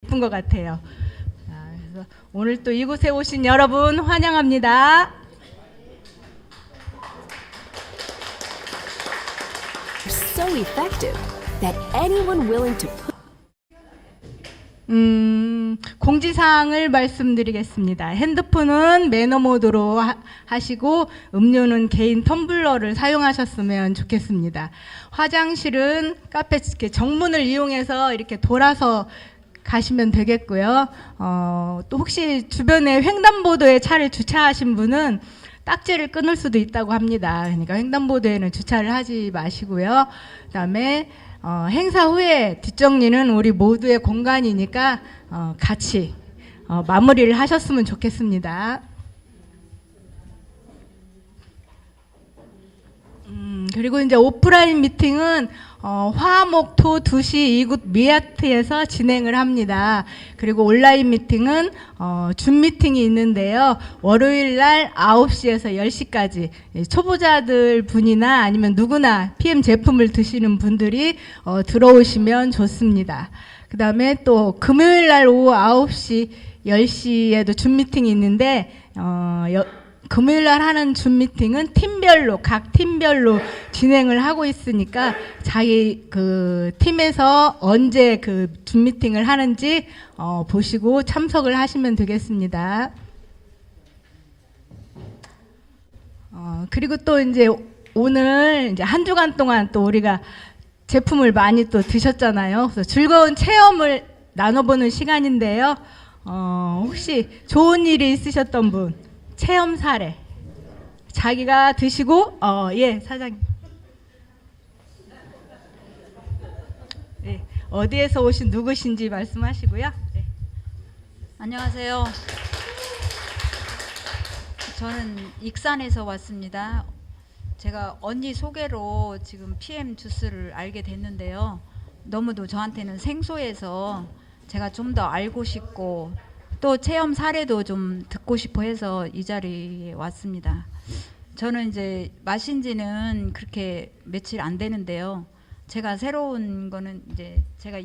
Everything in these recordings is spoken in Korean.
예쁜 것 같아요. 그래서 오늘 또 이곳에 오신 여러분 환영합니다. So effective that anyone willing to put 공지사항을 말씀드리겠습니다. 핸드폰은 매너 모드로 하시고 음료는 개인 텀블러를 사용하셨으면 좋겠습니다. 화장실은 카페 이렇게 정문을 이용해서 이렇게 돌아서 가시면 되겠고요. 또 혹시 주변에 횡단보도에 차를 주차하신 분은 딱지를 끊을 수도 있다고 합니다. 그러니까 횡단보도에는 주차를 하지 마시고요. 그다음에 행사 후에 뒷정리는 우리 모두의 공간이니까 같이 마무리를 하셨으면 좋겠습니다. 그리고 이제 오프라인 미팅은 화목토 2시 이곳 미아트에서 진행을 합니다. 그리고 온라인 미팅은 줌 미팅이 있는데요. 월요일 날 9시에서 10시까지 초보자들 분이나 아니면 누구나 PM 제품을 드시는 분들이 들어오시면 좋습니다. 그 다음에 또 금요일 날 오후 9시, 10시에도 줌 미팅이 있는데 금요일 날 하는 줌 미팅은 팀별로 각 팀별로 진행을 하고 있으니까 자기 그 팀에서 언제 그 줌 미팅을 하는지 보시고 참석을 하시면 되겠습니다. 그리고 또 이제 오늘 이제 한 주간 동안 또 우리가 제품을 많이 또 드셨잖아요. 그래서 즐거운 체험을 나눠보는 시간인데요. 혹시 좋은 일이 있으셨던 분? 체험 사례. 자기가 드시고, 예, 사장님. 네, 어디에서 오신 누구신지 말씀하시고요. 네. 안녕하세요. 저는 익산에서 왔습니다. 제가 언니 소개로 지금 PM 주스를 알게 됐는데요. 너무도 저한테는 생소해서 제가 좀 더 알고 싶고 또 체험 사례도 좀 듣고 싶어 해서 이 자리에 왔습니다. 저는 이제 마신 지는 그렇게 며칠 안 되는데요. 제가 새로운 거는 이제 제가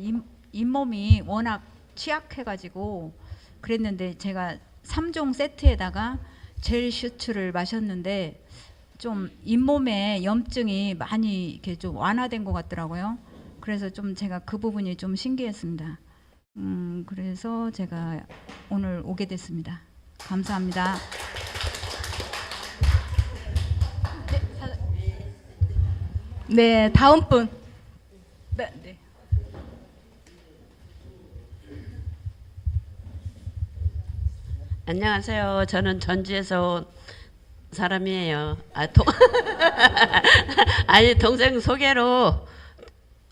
잇몸이 워낙 취약해가지고 그랬는데 제가 3종 세트에다가 젤 슈트를 마셨는데 좀 잇몸에 염증이 많이 이렇게 좀 완화된 것 같더라고요. 그래서 좀 제가 그 부분이 좀 신기했습니다. 그래서 제가 오늘 오게 됐습니다. 감사합니다. 네, 다음 분. 네, 네. 안녕하세요. 저는 전주에서 온 사람이에요. 아니 동생 소개로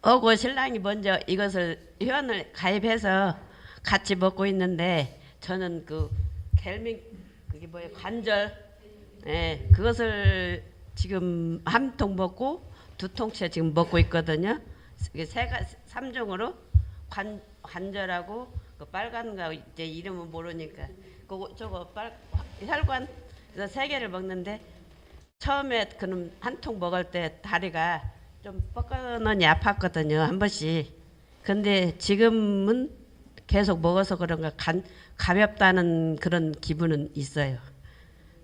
오고 신랑이 먼저 이것을 회원을 가입해서 같이 먹고 있는데 저는 그 겔밍 그게 뭐예요 관절 예 그것을 지금 한 통 먹고 2통째 지금 먹고 있거든요. 이게 3종으로 관절하고 그 빨간 거 이제 이름은 모르니까 그거 저거 혈관 그래서 3개를 먹는데 처음에 그놈 한 통 먹을 때 다리가 좀 뻐근하니 아팠거든요 한 번씩. 근데 지금은 계속 먹어서 그런가 가볍다는 그런 기분은 있어요.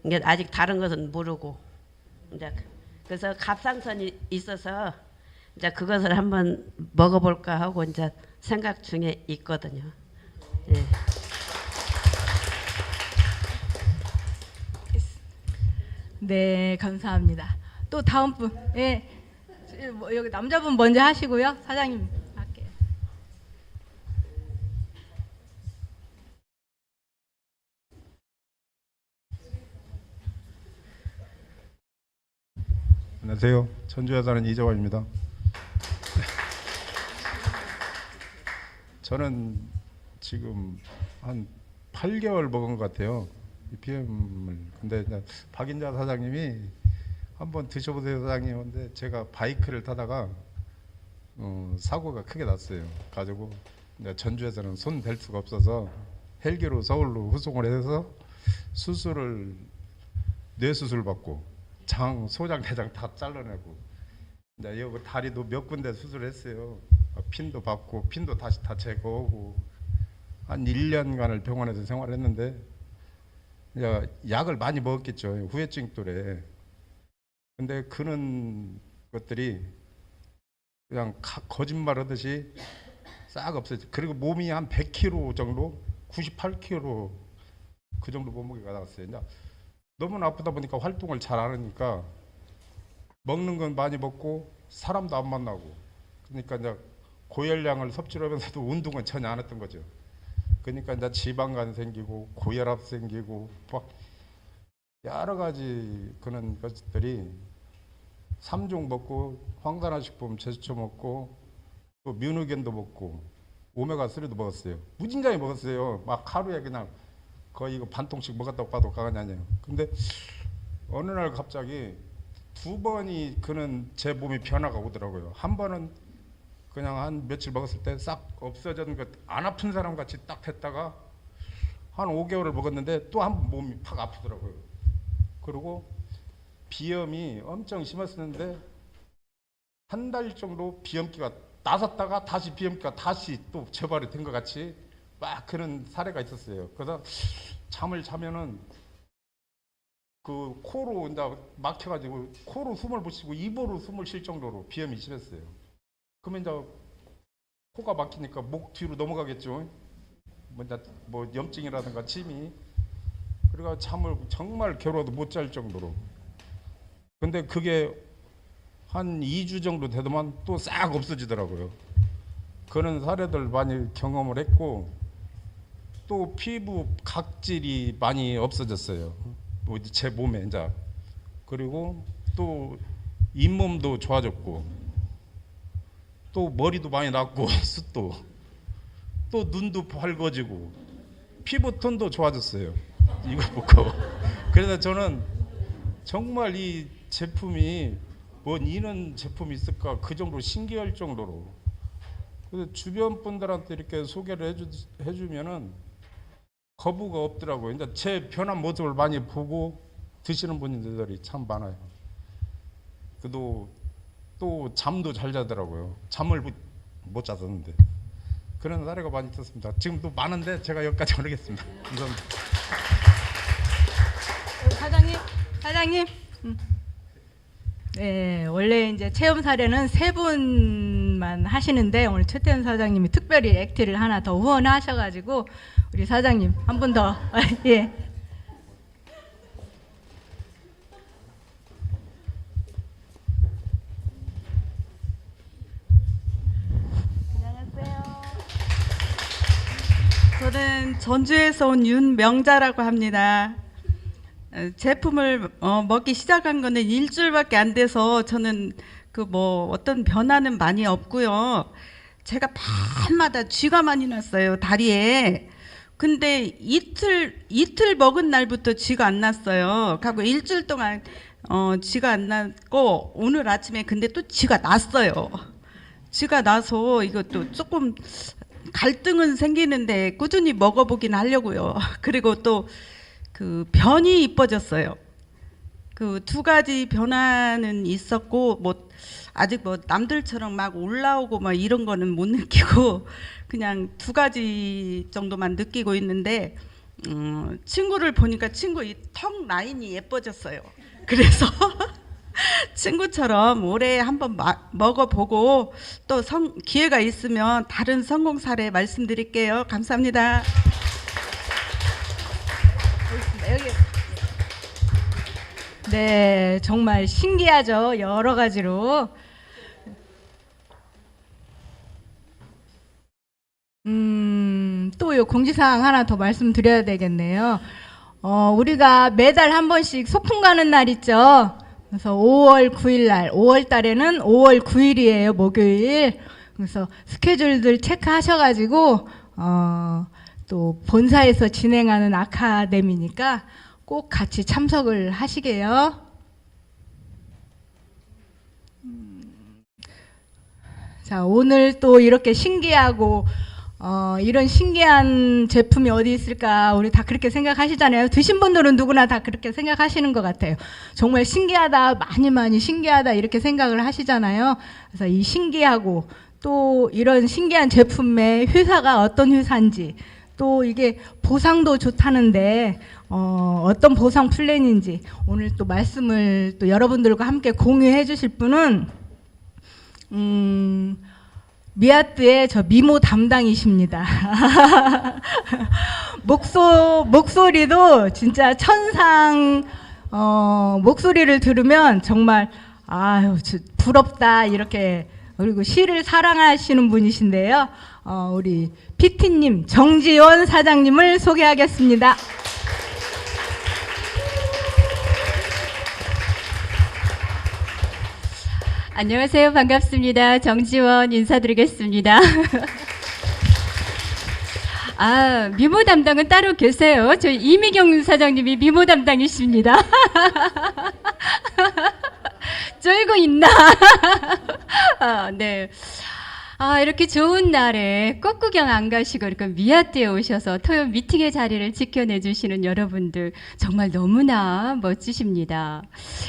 이게 아직 다른 것은 모르고 이제 그래서 갑상선이 있어서 이제 그것을 한번 먹어볼까 하고 이제 생각 중에 있거든요. 예. 네, 감사합니다. 또 다음 분. 예. 여기 남자분 먼저 하시고요. 사장님 할게요. 안녕하세요. 전주에 사는 이재환입니다. 저는 지금 한 8개월 먹은 것 같아요. 이 PM을. 근데 박인자 사장님이 한번 드셔보세요 사장님. 근데 제가 바이크를 타다가 사고가 크게 났어요. 가지고 전주에서는 손 댈 수가 없어서 헬기로 서울로 후송을 해서 수술을 뇌수술 받고 소장 대장 다 잘라내고 이제 여기 다리도 몇 군데 수술했어요. 핀도 받고 핀도 다시 다 제거하고 한 1년간을 병원에서 생활했는데 이제 약을 많이 먹었겠죠. 후유증 또래. 근데 그런 것들이 그냥 거짓말 하듯이 싹 없어져. 그리고 몸이 한 100kg 정도, 98kg 그 정도 몸무게가 나갔어요. 이제 너무 아프다 보니까 활동을 잘 안 하니까 먹는 건 많이 먹고 사람도 안 만나고, 그러니까 이제 고열량을 섭취를 하면서도 운동은 전혀 안 했던 거죠. 그러니까 이제 지방간 생기고 고혈압 생기고 막 여러 가지 그런 것들이 3종 먹고 황산화식품 제수처 먹고 또 뮤누겐도 먹고 오메가3도 먹었어요. 무진장에 먹었어요. 막 하루에 그냥 거의 이거 반 통씩 먹었다고 봐도 과언이 아니에요. 근데 어느 날 갑자기 2번이 그는 제 몸이 변화가 오더라고요. 한 번은 그냥 한 며칠 먹었을 때 싹 없어졌는 것, 안 아픈 사람 같이 딱 됐다가 한 5개월을 먹었는데 또 한 번 몸이 팍 아프더라고요. 그리고 비염이 엄청 심했었는데 한 달 정도 비염기가 나섰다가 다시 비염기가 다시 또 재발이 된 것 같이 막 그런 사례가 있었어요. 그래서 잠을 자면은 그 코로 이제 막혀가지고 코로 숨을 못 쉬고 입으로 숨을 쉴 정도로 비염이 심했어요. 그러면 이제 코가 막히니까 목 뒤로 넘어가겠죠. 뭐 염증이라든가 침이. 그래가 잠을 정말 괴로워도 못 잘 정도로. 근데 그게 한 2주 정도 되더만 또 싹 없어지더라고요. 그런 사례들 많이 경험을 했고, 또 피부 각질이 많이 없어졌어요. 제 몸에 이제. 그리고 또 잇몸도 좋아졌고, 또 머리도 많이 났고, 숱도, 또 눈도 밝아지고, 피부 톤도 좋아졌어요. 이거 보고. 그래서 저는 정말 이 제품이 뭔 이런 제품이 있을까 그 정도로 신기할 정도로. 그래서 주변 분들한테 이렇게 소개를 해주면은 거부가 없더라고요. 이제 제 변한 모습을 많이 보고 드시는 분들이 참 많아요. 그래도 또 잠도 잘 자더라고요. 잠을 못 잤었는데. 그런 사례가 많이 있었습니다. 지금 또 많은데 제가 여기까지 모르겠습니다. 감사합니다. 사장님. 네, 원래 이제 체험 사례는 3분만 하시는데 오늘 최태현 사장님이 특별히 액티를 하나 더 후원하셔가지고 우리 사장님 한 분 더. 예. 저는 전주에서 온 윤명자라고 합니다. 제품을 먹기 시작한 거는 일주일밖에 안 돼서 저는 그 뭐 어떤 변화는 많이 없고요. 제가 밤마다 쥐가 많이 났어요, 다리에. 근데 이틀 먹은 날부터 쥐가 안 났어요. 그리고 일주일 동안 쥐가 안 났고 오늘 아침에 근데 또 쥐가 났어요. 쥐가 나서 이것도 조금 갈등은 생기는데 꾸준히 먹어보긴 하려고요. 그리고 또 그 변이 이뻐졌어요. 그 2가지 변화는 있었고 뭐 아직 뭐 남들처럼 막 올라오고 막 이런 거는 못 느끼고 그냥 2가지 정도만 느끼고 있는데 친구를 보니까 친구 이 턱 라인이 예뻐졌어요. 그래서 친구처럼 올해 한번 먹어보고 또 기회가 있으면 다른 성공 사례 말씀드릴게요. 감사합니다. 네, 정말 신기하죠. 여러 가지로. 또 요 공지사항 하나 더 말씀드려야 되겠네요. 우리가 매달 한 번씩 소풍 가는 날 있죠. 그래서 5월 9일 날, 5월 달에는 5월 9일이에요, 목요일. 그래서 스케줄들 체크하셔가지고, 또 본사에서 진행하는 아카데미니까 꼭 같이 참석을 하시게요. 자, 오늘 또 이렇게 신기하고 이런 신기한 제품이 어디 있을까 우리 다 그렇게 생각하시잖아요. 드신 분들은 누구나 다 그렇게 생각하시는 것 같아요. 정말 신기하다, 많이 신기하다 이렇게 생각을 하시잖아요. 그래서 이 신기하고 또 이런 신기한 제품의 회사가 어떤 회사인지 또 이게 보상도 좋다는데 어떤 보상 플랜인지 오늘 또 말씀을 또 여러분들과 함께 공유해 주실 분은 미아트의 저 미모 담당이십니다. 목소리도 진짜 천상 목소리를 들으면 정말 아유 부럽다 이렇게. 그리고 시를 사랑하시는 분이신데요. 우리 PT님 정지원 사장님을 소개하겠습니다. 안녕하세요. 반갑습니다. 정지원 인사드리겠습니다. 아, 미모 담당은 따로 계세요. 저희 이미경 사장님이 미모 담당이십니다. 쫄고 있나? 네. 이렇게 좋은 날에 꽃구경 안 가시고 이렇게 미아트에 오셔서 토요 미팅의 자리를 지켜내주시는 여러분들 정말 너무나 멋지십니다.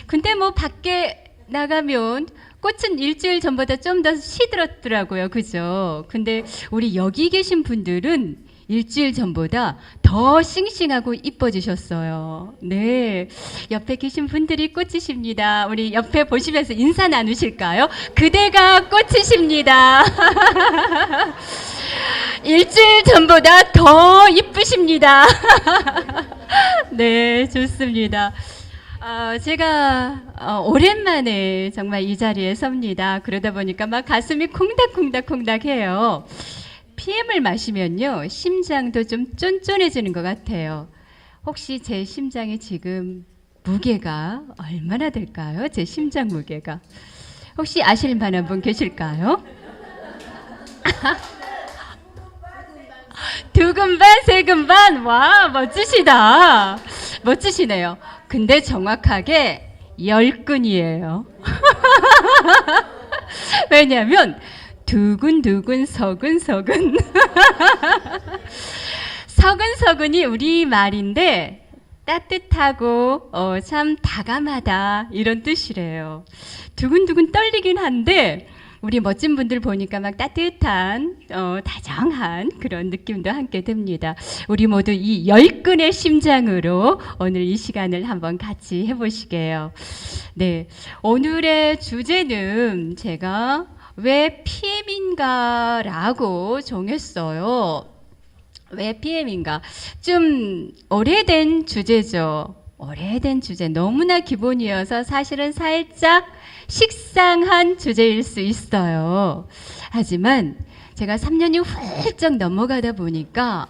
근데 뭐 밖에 나가면 꽃은 일주일 전보다 좀 더 시들었더라고요. 그죠? 근데 우리 여기 계신 분들은 일주일 전보다 더 싱싱하고 이뻐지셨어요. 네. 옆에 계신 분들이 꽃이십니다. 우리 옆에 보시면서 인사 나누실까요? 그대가 꽃이십니다. 일주일 전보다 더 이쁘십니다. 네, 좋습니다. 제가 오랜만에 정말 이 자리에 섭니다. 그러다 보니까 막 가슴이 콩닥콩닥콩닥해요. PM을 마시면요 심장도 좀 쫀쫀해지는 것 같아요. 혹시 제 심장이 지금 무게가 얼마나 될까요? 제 심장 무게가 혹시 아실 만한 분 계실까요? 두근반 세근반. 와, 멋지시다. 멋지시네요. 근데 정확하게 10근이에요. 왜냐하면 두근두근 서근서근 서근서근이 우리 말인데 따뜻하고 참 다감하다 이런 뜻이래요. 두근두근 떨리긴 한데 우리 멋진 분들 보니까 막 따뜻한 다정한 그런 느낌도 함께 듭니다. 우리 모두 이 10근의 심장으로 오늘 이 시간을 한번 같이 해보시게요. 네, 오늘의 주제는 제가 왜 PM인가 라고 정했어요. 왜 PM인가? 좀 오래된 주제죠. 오래된 주제, 너무나 기본이어서 사실은 살짝 식상한 주제일 수 있어요. 하지만 제가 3년이 훌쩍 넘어가다 보니까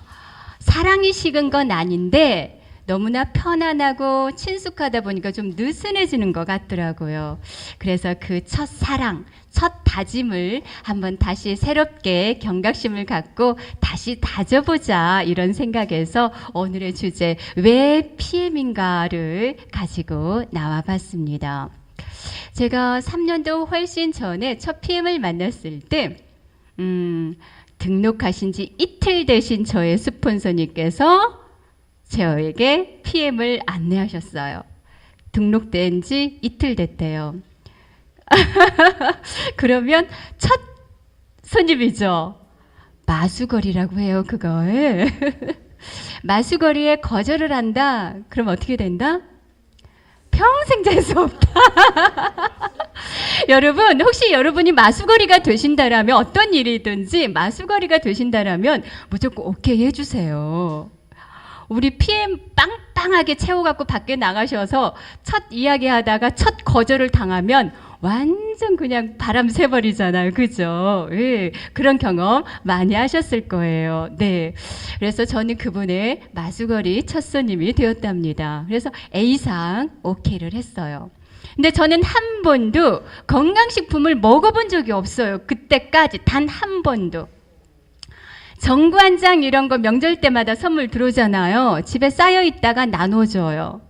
사랑이 식은 건 아닌데 너무나 편안하고 친숙하다 보니까 좀 느슨해지는 것 같더라고요. 그래서 그 첫 사랑, 첫 다짐을 한번 다시 새롭게 경각심을 갖고 다시 다져보자 이런 생각에서 오늘의 주제 왜 PM인가를 가지고 나와봤습니다. 제가 3년도 훨씬 전에 첫 PM을 만났을 때 등록하신 지 이틀 되신 저의 스폰서님께서 저에게 PM을 안내하셨어요. 등록된 지 이틀 됐대요. 그러면 첫 손님이죠. 마수거리라고 해요, 그걸. 마수거리에 거절을 한다? 그럼 어떻게 된다? 평생 재수 없다. 여러분, 혹시 여러분이 마수거리가 되신다라면 어떤 일이든지 마수거리가 되신다라면 무조건 오케이 해주세요. 우리 PM 빵빵하게 채워갖고 밖에 나가셔서 첫 이야기하다가 첫 거절을 당하면 완전 그냥 바람 새버리잖아요. 그죠? 예, 그런 경험 많이 하셨을 거예요. 네. 그래서 저는 그분의 마수거리 첫 손님이 되었답니다. 그래서 A상 오케이를 했어요. 근데 저는 한 번도 건강식품을 먹어본 적이 없어요. 그때까지 단 한 번도. 정관장 이런 거 명절 때마다 선물 들어오잖아요. 집에 쌓여 있다가 나눠줘요.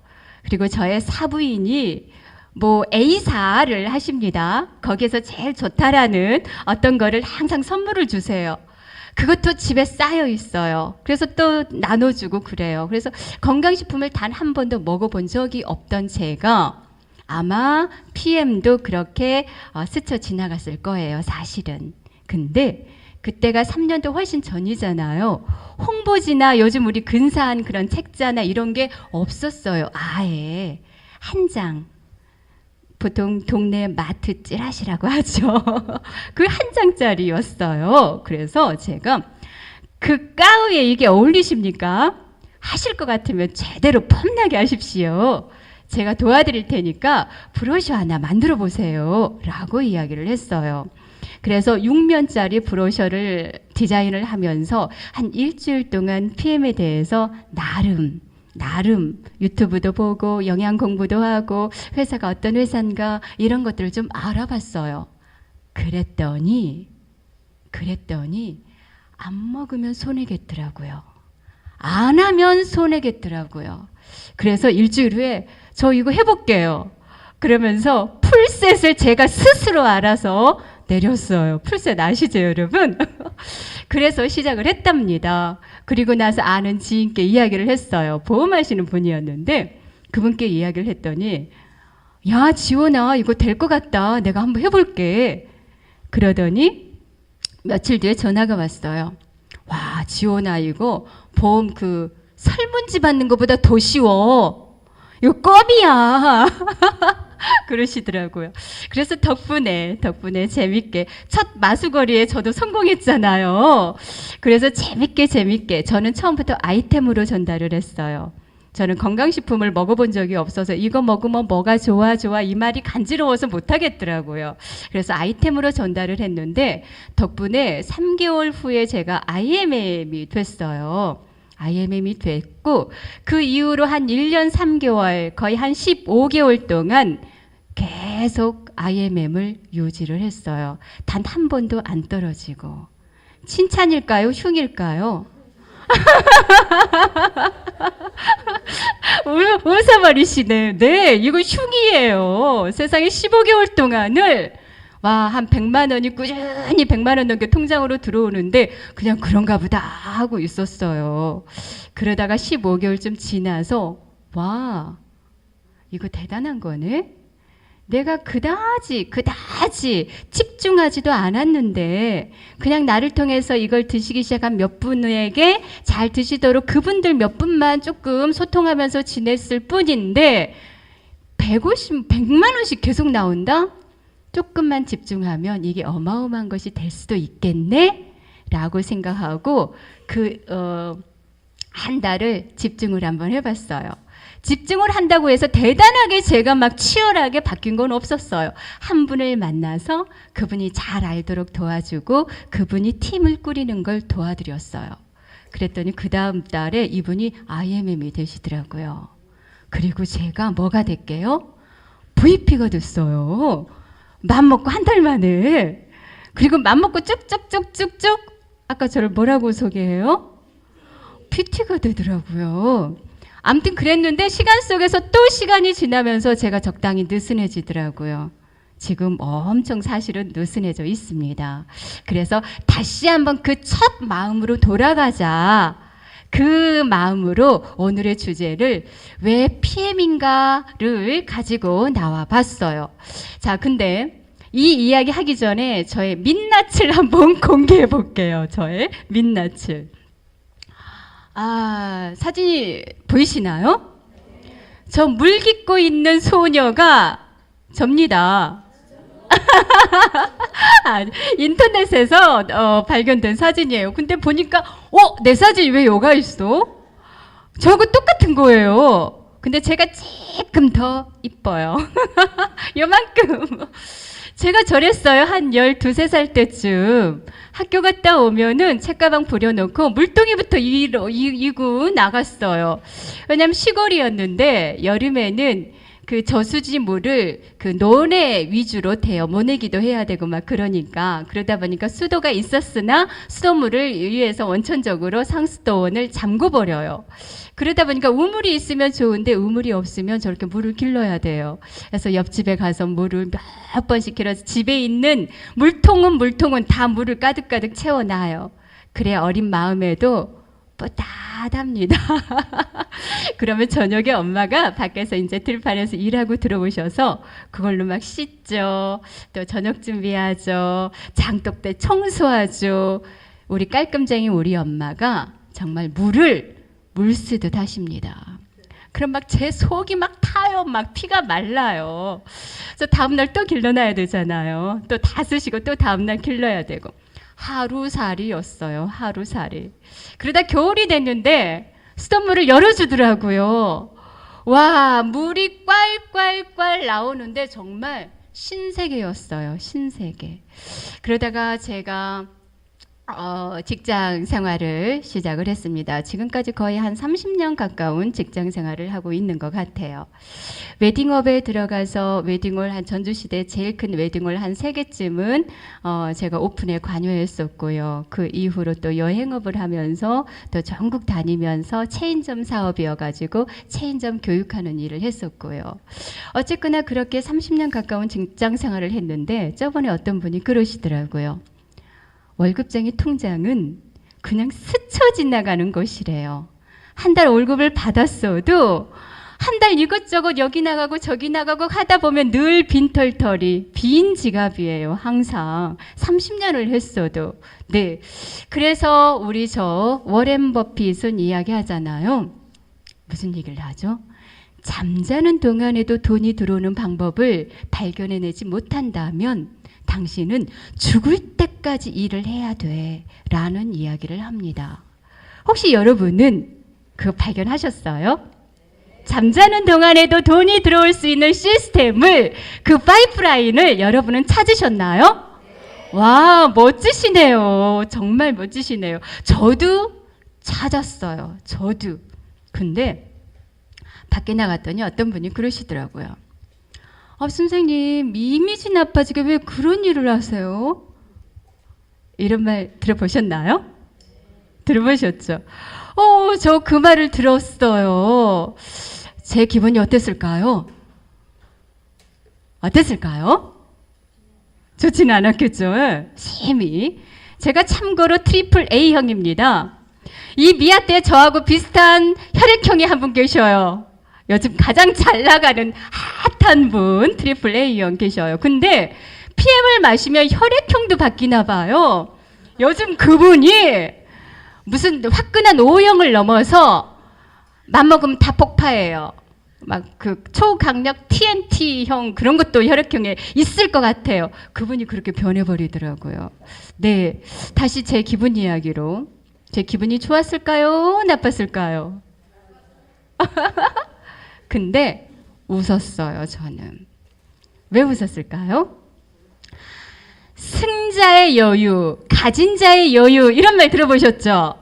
그리고 저의 사부인이 뭐 A사를 하십니다. 거기에서 제일 좋다라는 어떤 거를 항상 선물을 주세요. 그것도 집에 쌓여 있어요. 그래서 또 나눠주고 그래요. 그래서 건강식품을 단 한 번도 먹어본 적이 없던 제가 아마 PM도 그렇게 스쳐 지나갔을 거예요. 사실은. 근데 그때가 3년도 훨씬 전이잖아요. 홍보지나 요즘 우리 근사한 그런 책자나 이런 게 없었어요. 아예 한 장. 보통 동네 마트 찌라시라고 하죠. 그 한 장짜리였어요. 그래서 제가 그 가위에 이게 어울리십니까? 하실 것 같으면 제대로 폼나게 하십시오. 제가 도와드릴 테니까 브로셔 하나 만들어 보세요. 라고 이야기를 했어요. 그래서 6면짜리 브로셔를 디자인을 하면서 한 일주일 동안 PM에 대해서 나름 유튜브도 보고 영양 공부도 하고 회사가 어떤 회사인가 이런 것들을 좀 알아봤어요. 그랬더니 안 먹으면 손해겠더라고요. 안 하면 손해겠더라고요. 그래서 일주일 후에 저 이거 해볼게요. 그러면서 풀셋을 제가 스스로 알아서 내렸어요. 풀셋 아시죠, 여러분? 그래서 시작을 했답니다. 그리고 나서 아는 지인께 이야기를 했어요. 보험하시는 분이었는데 그분께 이야기를 했더니 야, 지원아, 이거 될 것 같다. 내가 한번 해볼게. 그러더니 며칠 뒤에 전화가 왔어요. 와, 지원아, 이거 보험 그 설문지 받는 것보다 더 쉬워. 이거 껌이야. 그러시더라고요. 그래서 덕분에 재밌게 첫 마수거리에 저도 성공했잖아요. 그래서 재밌게 저는 처음부터 아이템으로 전달을 했어요. 저는 건강식품을 먹어본 적이 없어서 이거 먹으면 뭐가 좋아 이 말이 간지러워서 못하겠더라고요. 그래서 아이템으로 전달을 했는데 덕분에 3개월 후에 제가 IMM이 됐어요. IMM이 됐고 그 이후로 한 1년 3개월 거의 한 15개월 동안 계속 IMM을 유지를 했어요. 단 한 번도 안 떨어지고. 칭찬일까요? 흉일까요? 웃어버리시네. 네, 이거 흉이에요. 세상에 15개월 동안을 한 100만 원이 꾸준히 100만 원 넘게 통장으로 들어오는데 그냥 그런가 보다 하고 있었어요. 그러다가 15개월쯤 지나서 이거 대단한 거네. 내가 그다지 집중하지도 않았는데 그냥 나를 통해서 이걸 드시기 시작한 몇 분에게 잘 드시도록 그분들 몇 분만 조금 소통하면서 지냈을 뿐인데 100만 원씩 계속 나온다? 조금만 집중하면 이게 어마어마한 것이 될 수도 있겠네? 라고 생각하고 한 달을 집중을 한번 해봤어요. 집중을 한다고 해서 대단하게 제가 막 치열하게 바뀐 건 없었어요. 한 분을 만나서 그분이 잘 알도록 도와주고 그분이 팀을 꾸리는 걸 도와드렸어요. 그랬더니 그 다음 달에 이분이 IMM이 되시더라고요. 그리고 제가 뭐가 됐게요? VP가 됐어요. 맘먹고 한 달 만에. 그리고 맘먹고 쭉쭉쭉쭉쭉 아까 저를 뭐라고 소개해요? PT가 되더라고요. 아무튼 그랬는데 시간 속에서 또 시간이 지나면서 제가 적당히 느슨해지더라고요. 지금 엄청 사실은 느슨해져 있습니다. 그래서 다시 한번 그 첫 마음으로 돌아가자. 그 마음으로 오늘의 주제를 왜 PM인가를 가지고 나와 봤어요. 자, 근데 이 이야기 하기 전에 저의 민낯을 한번 공개해 볼게요. 저의 민낯을. 사진이 보이시나요? 저 물 깃고 있는 소녀가 접니다. 인터넷에서 발견된 사진이에요. 근데 보니까 내 사진이 왜 여가 있어? 저하고 똑같은 거예요. 근데 제가 조금 더 이뻐요. 요만큼. 제가 저랬어요. 한 12, 13살 때쯤. 학교 갔다 오면은 책가방 부려놓고 물동이부터 이고 나갔어요. 왜냐면 시골이었는데 여름에는 그 저수지 물을 그 논에 위주로 대요. 모내기도 해야 되고 막 그러니까. 그러다 보니까 수도가 있었으나 수도물을 위해서 원천적으로 상수도원을 잠궈버려요. 그러다 보니까 우물이 있으면 좋은데 우물이 없으면 저렇게 물을 길러야 돼요. 그래서 옆집에 가서 물을 몇 번씩 길어서 집에 있는 물통은 다 물을 가득가득 채워놔요. 그래 어린 마음에도 뿌듯합니다. 그러면 저녁에 엄마가 밖에서 이제 들판에서 일하고 들어오셔서 그걸로 막 씻죠. 또 저녁 준비하죠. 장독대 청소하죠. 우리 깔끔쟁이 우리 엄마가 정말 물을 물 쓰듯 하십니다. 그럼 막 제 속이 막 타요. 막 피가 말라요. 그래서 다음날 또 길러놔야 되잖아요. 또 다 쓰시고 또 다음날 길러야 되고. 하루살이였어요. 하루살이. 그러다 겨울이 됐는데 수돗물을 열어주더라고요. 와, 물이 꽐꽐꽐 나오는데 정말 신세계였어요. 신세계. 그러다가 제가 직장 생활을 시작을 했습니다. 지금까지 거의 한 30년 가까운 직장 생활을 하고 있는 것 같아요. 웨딩업에 들어가서 웨딩홀 한 전주시대 제일 큰 웨딩홀 한 3개쯤은 제가 오픈에 관여했었고요. 그 이후로 또 여행업을 하면서 또 전국 다니면서 체인점 사업이어가지고 체인점 교육하는 일을 했었고요. 어쨌거나 그렇게 30년 가까운 직장 생활을 했는데 저번에 어떤 분이 그러시더라고요. 월급쟁이 통장은 그냥 스쳐 지나가는 것이래요. 한 달 월급을 받았어도 한 달 이것저것 여기 나가고 저기 나가고 하다 보면 늘 빈털터리, 빈 지갑이에요. 항상 30년을 했어도. 네, 그래서 우리 저 워렌 버핏은 이야기하잖아요. 무슨 얘기를 하죠? 잠자는 동안에도 돈이 들어오는 방법을 발견해내지 못한다면 당신은 죽을 때까지 일을 해야 돼 라는 이야기를 합니다. 혹시 여러분은 그거 발견하셨어요? 잠자는 동안에도 돈이 들어올 수 있는 시스템을, 그 파이프라인을 여러분은 찾으셨나요? 와, 멋지시네요. 정말 멋지시네요. 저도 찾았어요. 저도. 근데 밖에 나갔더니 어떤 분이 그러시더라고요. 선생님, 이미지 나빠지게 왜 그런 일을 하세요? 이런 말 들어보셨나요? 들어보셨죠? 저 그 말을 들었어요. 제 기분이 어땠을까요? 어땠을까요? 좋지는 않았겠죠? 심히. 제가 참고로 트리플 A형입니다. 이 미아때 저하고 비슷한 혈액형이 한 분 계셔요. 요즘 가장 잘 나가는 핫한 분, 트리플 A형 계셔요. 근데 PM을 마시면 혈액형도 바뀌나 봐요. 요즘 그분이 무슨 화끈한 O형을 넘어서 맘먹으면 다 폭파예요. 막 그 초강력 TNT형 그런 것도 혈액형에 있을 것 같아요. 그분이 그렇게 변해버리더라고요. 네, 다시 제 기분 이야기로. 제 기분이 좋았을까요? 나빴을까요? 근데 웃었어요, 저는. 왜 웃었을까요? 승자의 여유, 가진 자의 여유, 이런 말 들어보셨죠?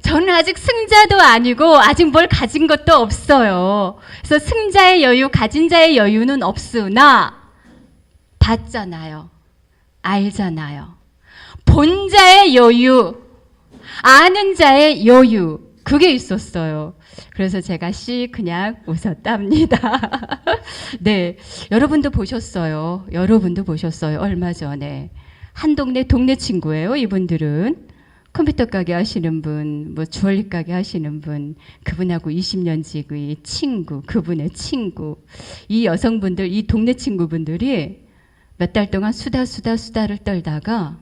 저는 아직 승자도 아니고 아직 뭘 가진 것도 없어요. 그래서 승자의 여유, 가진 자의 여유는 없으나 봤잖아요. 알잖아요. 본 자의 여유, 아는 자의 여유, 그게 있었어요. 그래서 제가 그냥 웃었답니다. 네, 여러분도 보셨어요. 여러분도 보셨어요. 얼마 전에. 한 동네 친구예요. 이분들은. 컴퓨터 가게 하시는 분, 뭐 주얼리 가게 하시는 분, 그분하고 20년 지기 친구, 그분의 친구. 이 여성분들, 이 동네 친구분들이 몇 달 동안 수다를 떨다가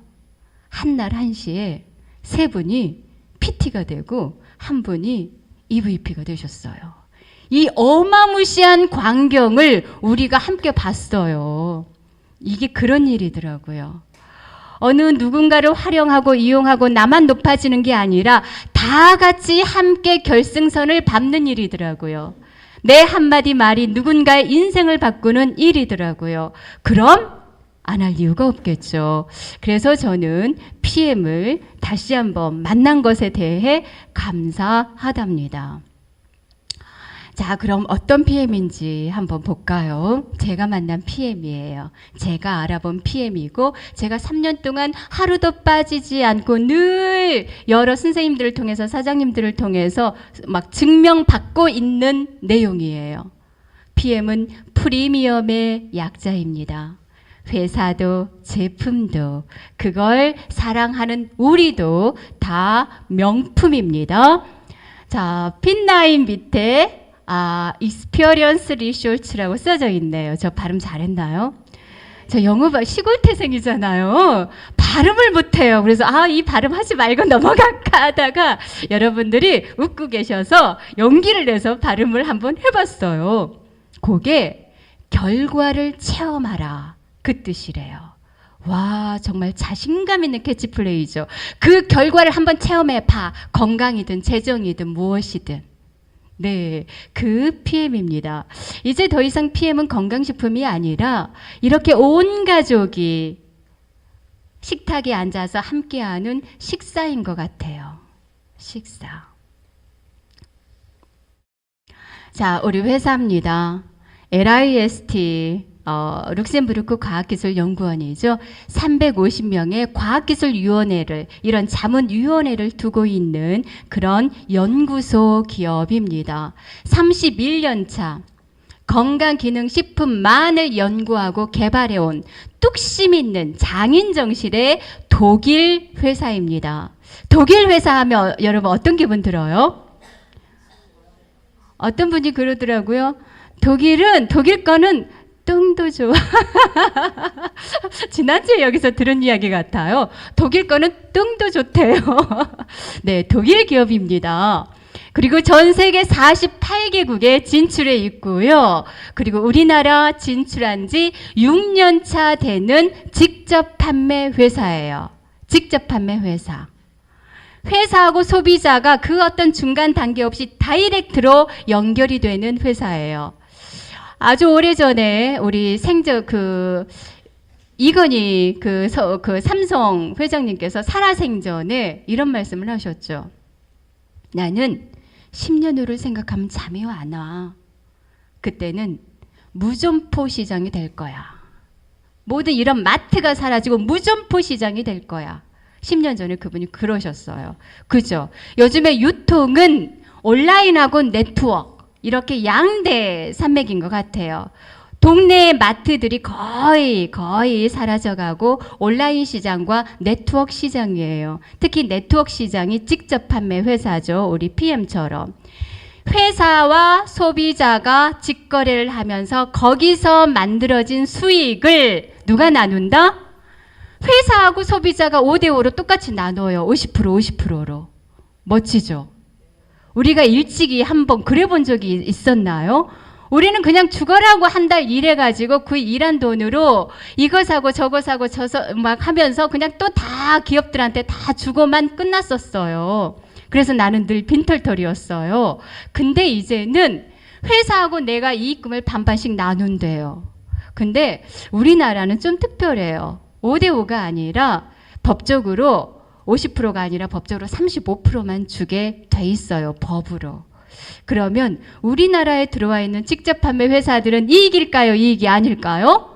한날 1시에 3분이 PT가 되고 한 분이 EVP가 되셨어요. 이 어마무시한 광경을 우리가 함께 봤어요. 이게 그런 일이더라고요. 어느 누군가를 활용하고 이용하고 나만 높아지는 게 아니라 다 같이 함께 결승선을 밟는 일이더라고요. 내 한마디 말이 누군가의 인생을 바꾸는 일이더라고요. 그럼 안 할 이유가 없겠죠. 그래서 저는 PM을 다시 한번 만난 것에 대해 감사하답니다. 자, 그럼 어떤 PM인지 한번 볼까요? 제가 만난 PM이에요. 제가 알아본 PM이고 제가 3년 동안 하루도 빠지지 않고 늘 여러 선생님들을 통해서 사장님들을 통해서 막 증명받고 있는 내용이에요. PM은 프리미엄의 약자입니다. 회사도 제품도 그걸 사랑하는 우리도 다 명품입니다. 자, 핀9 밑에 experience research라고 써져 있네요. 저 발음 잘했나요? 저 영어 시골 태생이잖아요. 발음을 못해요. 그래서 이 발음 하지 말고 넘어갈까 하다가 여러분들이 웃고 계셔서 용기를 내서 발음을 한번 해봤어요. 그게 결과를 체험하라 그 뜻이래요. 와, 정말 자신감 있는 캐치플레이죠. 그 결과를 한번 체험해봐. 건강이든 재정이든 무엇이든. 네, 그 PM입니다. 이제 더 이상 PM은 건강식품이 아니라 이렇게 온 가족이 식탁에 앉아서 함께하는 식사인 것 같아요. 식사. 자, 우리 회사입니다. LIST, 룩셈부르크 과학기술연구원이죠. 350명의 과학기술위원회를, 이런 자문위원회를 두고 있는 그런 연구소 기업입니다. 31년 차 건강기능식품만을 연구하고 개발해온 뚝심 있는 장인정실의 독일 회사입니다. 독일 회사 하면 여러분 어떤 기분 들어요? 어떤 분이 그러더라고요. 독일 거는 뚱도 좋아. 지난주에 여기서 들은 이야기 같아요. 독일 거는 뚱도 좋대요. 네, 독일 기업입니다. 그리고 전 세계 48개국에 진출해 있고요. 그리고 우리나라 진출한 지 6년 차 되는 직접 판매 회사예요. 직접 판매 회사. 회사하고 소비자가 그 어떤 중간 단계 없이 다이렉트로 연결이 되는 회사예요. 아주 오래전에 우리 이건희 삼성 회장님께서 살아생전에 이런 말씀을 하셨죠. 나는 10년 후를 생각하면 잠이 안 와. 그때는 무점포 시장이 될 거야. 모든 이런 마트가 사라지고 무점포 시장이 될 거야. 10년 전에 그분이 그러셨어요. 그죠? 요즘에 유통은 온라인하고 네트워크 이렇게 양대 산맥인 것 같아요. 동네 마트들이 거의 사라져가고 온라인 시장과 네트워크 시장이에요. 특히 네트워크 시장이 직접 판매 회사죠. 우리 PM처럼. 회사와 소비자가 직거래를 하면서 거기서 만들어진 수익을 누가 나눈다? 회사하고 소비자가 5대5로 똑같이 나눠요. 50%로. 멋지죠? 우리가 일찍이 한번 그래 본 적이 있었나요? 우리는 그냥 죽어라고 한 달 일해가지고 그 일한 돈으로 이거 사고 저거 사고 막 하면서 그냥 또 다 기업들한테 다 주고만 끝났었어요. 그래서 나는 늘 빈털털이었어요. 근데 이제는 회사하고 내가 이익금을 반반씩 나눈대요. 근데 우리나라는 좀 특별해요. 5대5가 아니라 법적으로 50%가 아니라 법적으로 35%만 주게 돼 있어요. 법으로. 그러면 우리나라에 들어와 있는 직접 판매 회사들은 이익일까요? 이익이 아닐까요?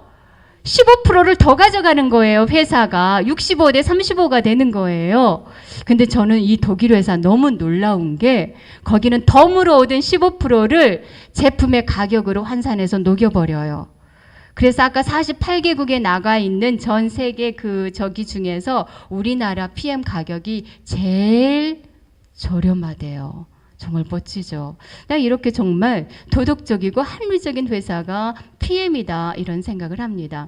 15%를 더 가져가는 거예요. 회사가 65대 35가 되는 거예요. 근데 저는 이 독일 회사 너무 놀라운 게 거기는 덤으로 얻은 15%를 제품의 가격으로 환산해서 녹여버려요. 그래서 아까 48개국에 나가 있는 전 세계 저기 중에서 우리나라 PM 가격이 제일 저렴하대요. 정말 멋지죠. 나 이렇게 정말 도덕적이고 합리적인 회사가 PM이다 이런 생각을 합니다.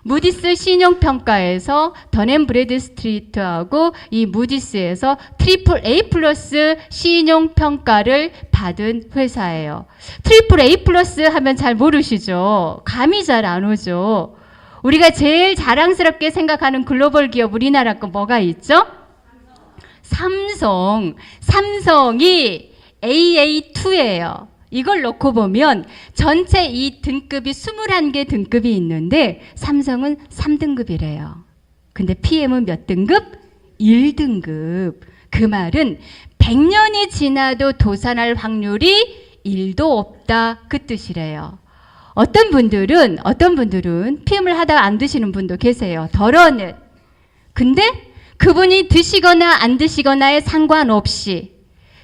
무디스 신용평가에서 던앤브래드스트리트하고 이 무디스에서 트리플 A 플러스 신용평가를 받은 회사예요. 트리플 A 플러스 하면 잘 모르시죠? 감이 잘 안 오죠? 우리가 제일 자랑스럽게 생각하는 글로벌 기업 우리나라 거 뭐가 있죠? 삼성이 AA2예요. 이걸 놓고 보면 전체 이 등급이 21개 등급이 있는데 삼성은 3등급이래요. 근데 PM은 몇 등급? 1등급. 그 말은 100년이 지나도 도산할 확률이 1도 없다 그 뜻이래요. 어떤 분들은 PM을 하다가 안 드시는 분도 계세요. 덜어는. 근데 그분이 드시거나 안 드시거나에 상관없이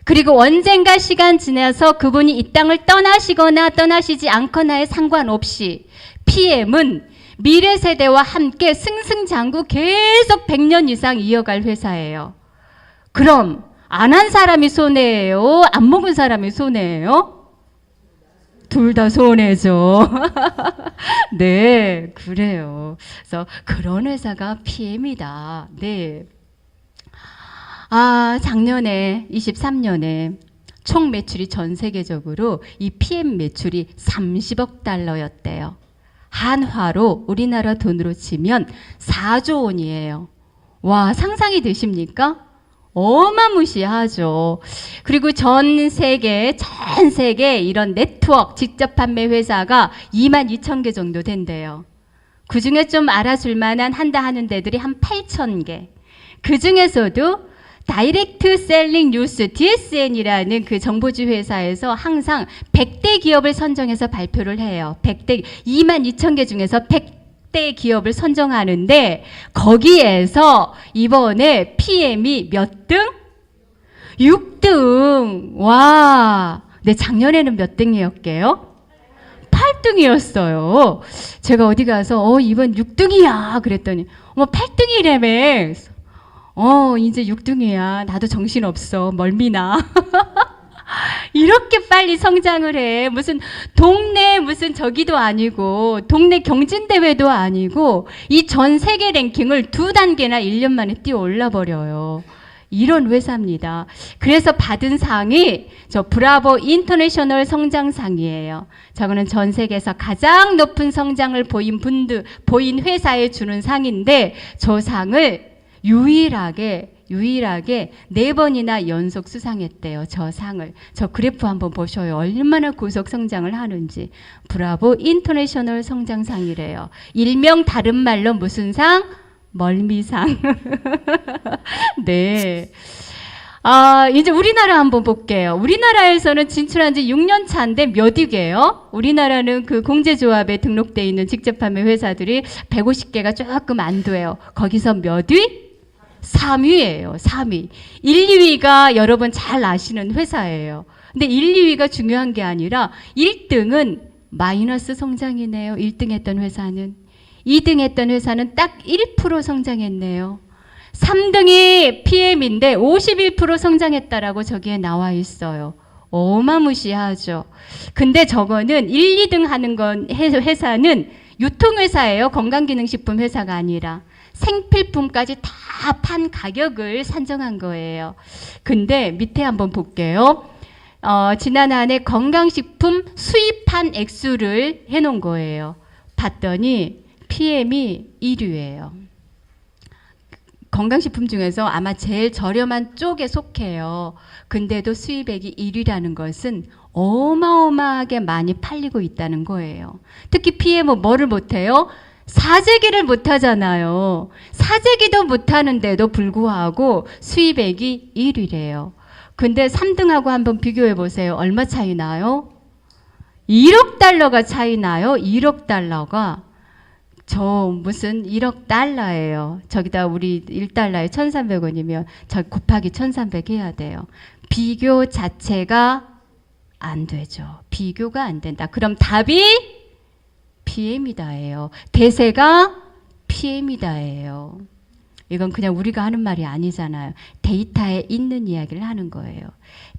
그리고 언젠가 시간 지나서 그분이 이 땅을 떠나시거나 떠나시지 않거나에 상관없이 PM은 미래 세대와 함께 승승장구 계속 100년 이상 이어갈 회사예요. 그럼 안 한 사람이 손해예요? 안 먹은 사람이 손해예요? 둘 다 손해죠. 네, 그래요. 그래서 그런 회사가 PM이다. 네. 작년에 23년에 총 매출이 전 세계적으로 이 PM 매출이 30억 달러였대요. 한화로 우리나라 돈으로 치면 4조 원이에요. 와, 상상이 되십니까? 어마무시하죠. 그리고 전 세계 이런 네트워크 직접 판매 회사가 22,000개 정도 된대요. 그 중에 좀 알아줄 만한 한다 하는 데들이 한 8,000개. 그 중에서도 다이렉트 셀링 뉴스 DSN이라는 그 정보지 회사에서 항상 100대 기업을 선정해서 발표를 해요. 22,000개 중에서 100대 기업을 선정하는데 거기에서 이번에 PM이 몇 등? 6등. 와. 네, 작년에는 몇 등이었게요? 8등이었어요. 제가 어디 가서 이번 6등이야 그랬더니 8등이라며. 이제 6등이야. 나도 정신없어. 멀미나. 이렇게 빨리 성장을 해. 무슨 동네 무슨 저기도 아니고 동네 경진대회도 아니고 이 전 세계 랭킹을 2단계나 1년 만에 뛰어 올라 버려요. 이런 회사입니다. 그래서 받은 상이 저 브라보 인터내셔널 성장상이에요. 저거는 전 세계에서 가장 높은 성장을 보인 회사에 주는 상인데 저 상을 유일하게 4번이나 연속 수상했대요. 저 상을. 저 그래프 한번 보셔요. 얼마나 고속 성장을 하는지. 브라보 인터내셔널 성장상이래요. 일명 다른 말로 무슨 상? 멀미상. 네. 이제 우리나라 한번 볼게요. 우리나라에서는 진출한 지 6년 차인데 몇 위게요? 우리나라는 그 공제조합에 등록되어 있는 직접 판매 회사들이 150개가 조금 안 돼요. 거기서 몇 위? 3위예요. 3위. 1, 2위가 여러분 잘 아시는 회사예요. 근데 1, 2위가 중요한 게 아니라 1등은 마이너스 성장이네요. 1등 했던 회사는. 2등 했던 회사는 딱 1% 성장했네요. 3등이 PM인데 51% 성장했다라고 저기에 나와 있어요. 어마무시하죠. 근데 저거는 1, 2등 하는 건 회사는 유통회사예요. 건강기능식품 회사가 아니라. 생필품까지 다 판 가격을 산정한 거예요. 근데 밑에 한번 볼게요. 지난 한 해 건강식품 수입한 액수를 해놓은 거예요. 봤더니 PM이 1위예요. 건강식품 중에서 아마 제일 저렴한 쪽에 속해요. 근데도 수입액이 1위라는 것은 어마어마하게 많이 팔리고 있다는 거예요. 특히 PM은 뭐를 못해요? 사재기를 못하잖아요. 사재기도 못하는데도 불구하고 수입액이 1위래요. 근데 3등하고 한번 비교해 보세요. 얼마 차이 나요? 1억 달러가 차이 나요. 1억 달러가. 저 무슨 1억 달러예요. 저기다 우리 1달러에 1,300원이면 저 곱하기 1,300 해야 돼요. 비교 자체가 안 되죠. 비교가 안 된다. 그럼 답이 PM이다예요. 대세가 PM이다예요. 이건 그냥 우리가 하는 말이 아니잖아요. 데이터에 있는 이야기를 하는 거예요.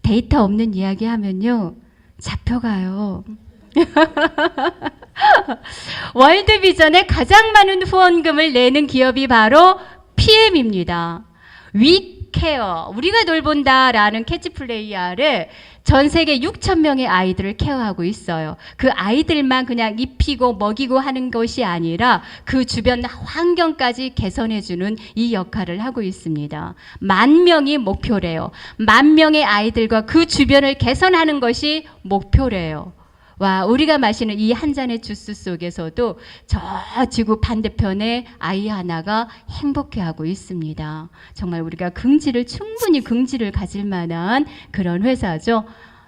데이터 없는 이야기 하면요. 잡혀가요. 월드비전에 가장 많은 후원금을 내는 기업이 바로 PM입니다. 위케어, 우리가 돌본다라는 캐치플레이 아래 전 세계 6,000명의 아이들을 케어하고 있어요. 그 아이들만 그냥 입히고 먹이고 하는 것이 아니라 그 주변 환경까지 개선해주는 이 역할을 하고 있습니다. 10,000명이 목표래요. 10,000명의 아이들과 그 주변을 개선하는 것이 목표래요. 와, 우리가 마시는 이 한 잔의 주스 속에서도 저 지구 반대편에 아이 하나가 행복해하고 있습니다. 정말 우리가 충분히 긍지를 가질 만한 그런 회사죠.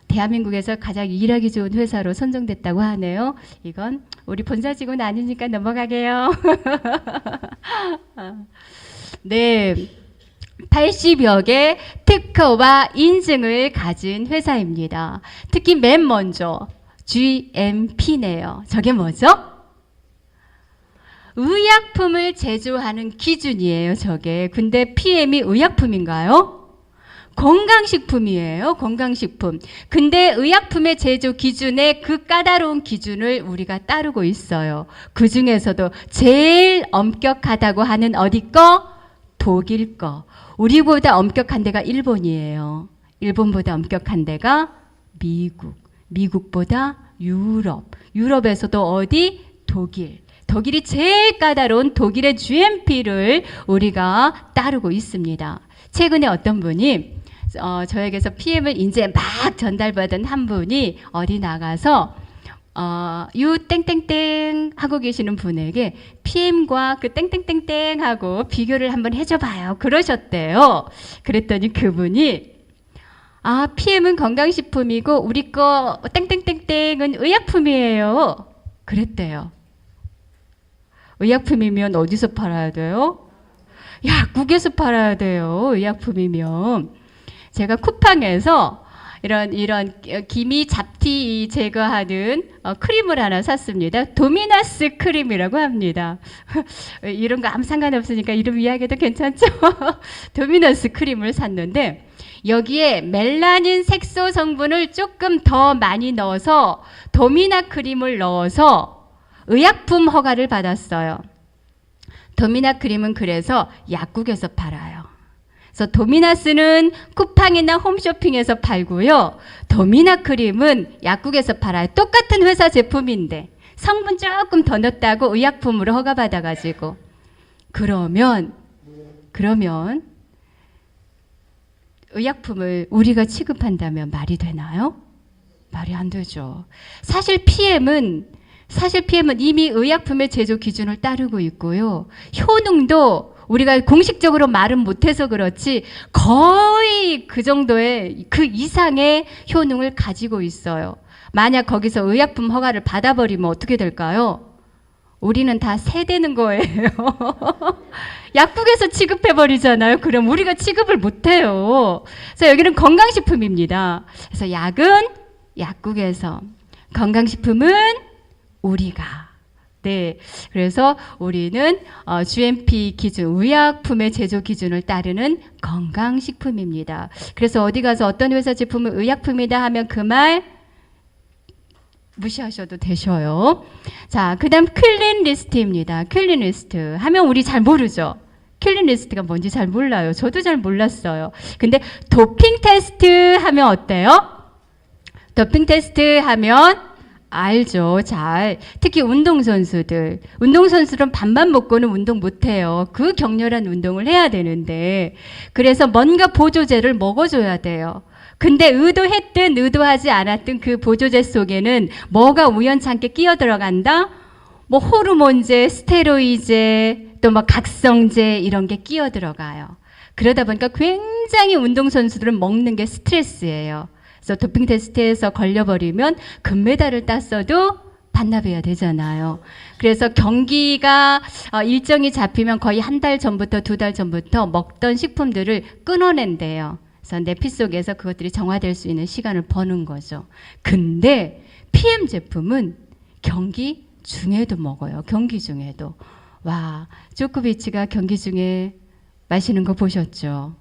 대한민국에서 가장 일하기 좋은 회사로 선정됐다고 하네요. 이건 우리 본사 직원 아니니까 넘어가게요. 네. 80여 개 특허와 인증을 가진 회사입니다. 특히 맨 먼저 GMP네요. 저게 뭐죠? 의약품을 제조하는 기준이에요. 저게. 근데 PM이 의약품인가요? 건강식품이에요. 건강식품. 근데 의약품의 제조 기준에 그 까다로운 기준을 우리가 따르고 있어요. 그 중에서도 제일 엄격하다고 하는 어디 거? 독일 거. 우리보다 엄격한 데가 일본이에요. 일본보다 엄격한 데가 미국. 미국보다 유럽. 유럽에서도 어디? 독일. 독일이 제일 까다로운 독일의 GMP를 우리가 따르고 있습니다. 최근에 어떤 분이 저에게서 PM을 이제 막 전달받은 한 분이 어디 나가서 유 땡땡땡 하고 계시는 분에게 PM과 그 땡땡땡땡 하고 비교를 한번 해줘봐요. 그러셨대요. 그랬더니 그분이 PM은 건강식품이고 우리 거 땡땡땡땡은 의약품이에요. 그랬대요. 의약품이면 어디서 팔아야 돼요? 약국에서 팔아야 돼요. 의약품이면. 제가 쿠팡에서 이런 기미 잡티 제거하는 크림을 하나 샀습니다. 도미나스 크림이라고 합니다. 이런 거 아무 상관없으니까 이름 이야기도 괜찮죠? 도미나스 크림을 샀는데 여기에 멜라닌 색소 성분을 조금 더 많이 넣어서 도미나 크림을 넣어서 의약품 허가를 받았어요. 도미나 크림은 그래서 약국에서 팔아요. 그래서 도미나스는 쿠팡이나 홈쇼핑에서 팔고요. 도미나 크림은 약국에서 팔아요. 똑같은 회사 제품인데 성분 조금 더 넣었다고 의약품으로 허가받아가지고 그러면 의약품을 우리가 취급한다면 말이 되나요? 말이 안 되죠. 사실 PM은 이미 의약품의 제조 기준을 따르고 있고요. 효능도 우리가 공식적으로 말은 못해서 그렇지 거의 그 정도의 그 이상의 효능을 가지고 있어요. 만약 거기서 의약품 허가를 받아버리면 어떻게 될까요? 우리는 다 세대는 거예요. 약국에서 취급해버리잖아요. 그럼 우리가 취급을 못해요. 그래서 여기는 건강식품입니다. 그래서 약은 약국에서, 건강식품은 우리가. 네, 그래서 우리는 GMP 기준, 의약품의 제조 기준을 따르는 건강식품입니다. 그래서 어디 가서 어떤 회사 제품을 의약품이다 하면 그 말 무시하셔도 되셔요. 자, 그 다음 클린 리스트입니다. 클린 리스트 하면 우리 잘 모르죠. 클린 리스트가 뭔지 잘 몰라요. 저도 잘 몰랐어요. 근데 도핑 테스트 하면 어때요? 도핑 테스트 하면 알죠. 잘. 특히 운동선수들은 밥만 먹고는 운동 못해요. 그 격렬한 운동을 해야 되는데 그래서 뭔가 보조제를 먹어줘야 돼요. 근데 의도했든 의도하지 않았든 그 보조제 속에는 뭐가 우연찮게 끼어 들어간다? 뭐 호르몬제, 스테로이제, 또 뭐 각성제 이런 게 끼어 들어가요. 그러다 보니까 굉장히 운동선수들은 먹는 게 스트레스예요. 그래서 도핑 테스트에서 걸려버리면 금메달을 땄어도 반납해야 되잖아요. 그래서 경기가 일정이 잡히면 거의 한 달 전부터 두 달 전부터 먹던 식품들을 끊어낸대요. 그래서 내 피 속에서 그것들이 정화될 수 있는 시간을 버는 거죠. 근데 PM 제품은 경기 중에도 먹어요. 경기 중에도. 와, 조코비치가 경기 중에 마시는 거 보셨죠?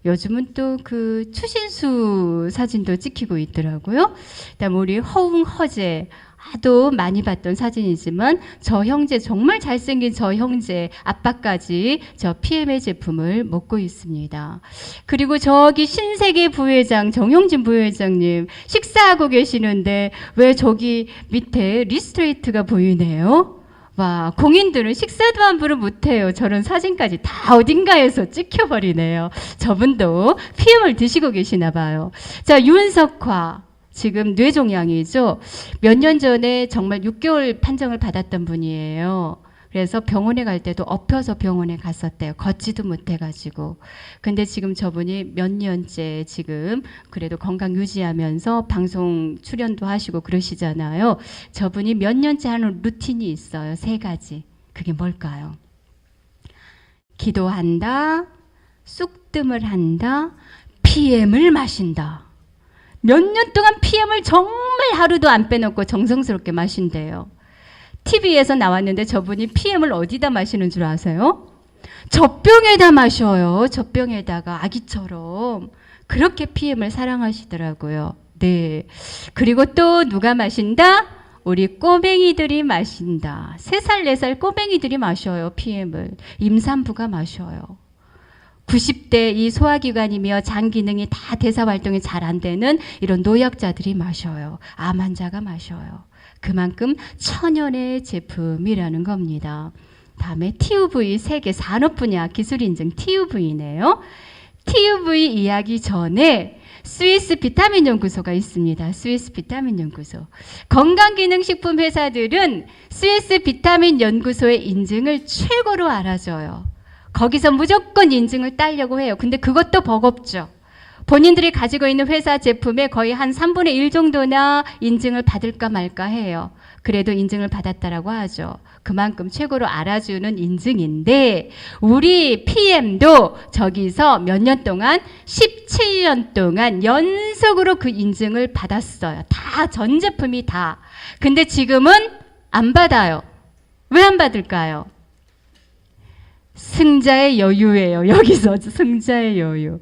요즘은 또 그 추신수 사진도 찍히고 있더라고요. 그다음 우리 허웅, 허재 하도 많이 봤던 사진이지만 저 형제 정말 잘생긴 저 형제 아빠까지 저 PM의 제품을 먹고 있습니다. 그리고 저기 신세계 부회장 정용진 부회장님 식사하고 계시는데 왜 저기 밑에 리스트레이트가 보이네요? 와, 공인들은 식사도 함부로 못해요. 저런 사진까지 다 어딘가에서 찍혀버리네요. 저분도 PM을 드시고 계시나 봐요. 자, 윤석화. 지금 뇌종양이죠. 몇 년 전에 정말 6개월 판정을 받았던 분이에요. 그래서 병원에 갈 때도 엎혀서 병원에 갔었대요. 걷지도 못해가지고. 근데 지금 저분이 몇 년째 지금 그래도 건강 유지하면서 방송 출연도 하시고 그러시잖아요. 저분이 몇 년째 하는 루틴이 있어요. 3가지. 그게 뭘까요? 기도한다, 쑥뜸을 한다, PM을 마신다. 몇 년 동안 PM을 정말 하루도 안 빼놓고 정성스럽게 마신대요. TV에서 나왔는데 저분이 PM을 어디다 마시는 줄 아세요? 젖병에다 마셔요. 젖병에다가 아기처럼. 그렇게 PM을 사랑하시더라고요. 네. 그리고 또 누가 마신다? 우리 꼬맹이들이 마신다. 3살, 4살 꼬맹이들이 마셔요, PM을. 임산부가 마셔요. 90대 이 소화기관이며 장 기능이 다 대사 활동이 잘 안 되는 이런 노약자들이 마셔요. 암 환자가 마셔요. 그만큼 천연의 제품이라는 겁니다. 다음에 TUV 세계 산업 분야 기술 인증 TUV네요. TUV 이야기 전에 스위스 비타민 연구소가 있습니다. 스위스 비타민 연구소. 건강기능식품 회사들은 스위스 비타민 연구소의 인증을 최고로 알아줘요. 거기서 무조건 인증을 따려고 해요. 근데 그것도 버겁죠. 본인들이 가지고 있는 회사 제품의 거의 한 3분의 1 정도나 인증을 받을까 말까 해요. 그래도 인증을 받았다라고 하죠. 그만큼 최고로 알아주는 인증인데 우리 PM도 저기서 몇 년 동안 17년 동안 연속으로 그 인증을 받았어요. 다 전 제품이 다. 근데 지금은 안 받아요. 왜 안 받을까요? 승자의 여유예요. 여기서 승자의 여유.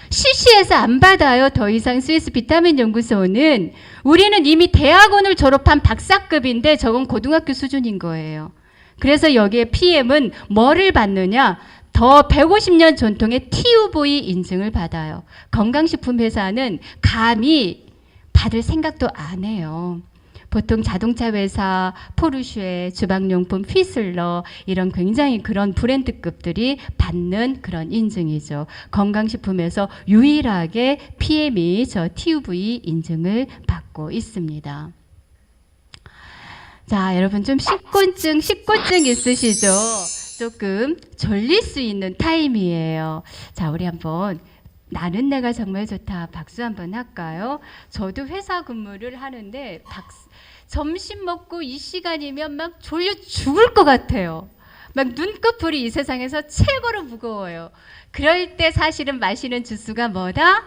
CC에서 안 받아요. 더 이상 스위스 비타민 연구소는. 우리는 이미 대학원을 졸업한 박사급인데 저건 고등학교 수준인 거예요. 그래서 여기에 PM은 뭐를 받느냐? 더 150년 전통의 TUV 인증을 받아요. 건강식품 회사는 감히 받을 생각도 안 해요. 보통 자동차 회사, 포르쉐, 주방용품, 휘슬러 이런 굉장히 그런 브랜드급들이 받는 그런 인증이죠. 건강식품에서 유일하게 PM이 저 TUV 인증을 받고 있습니다. 자, 여러분 좀 식곤증 있으시죠? 조금 졸릴 수 있는 타임이에요. 자, 우리 한번 나는 내가 정말 좋다. 박수 한번 할까요? 저도 회사 근무를 하는데 점심 먹고 이 시간이면 막 졸려 죽을 것 같아요. 막 눈꺼풀이 이 세상에서 최고로 무거워요. 그럴 때 사실은 마시는 주스가 뭐다?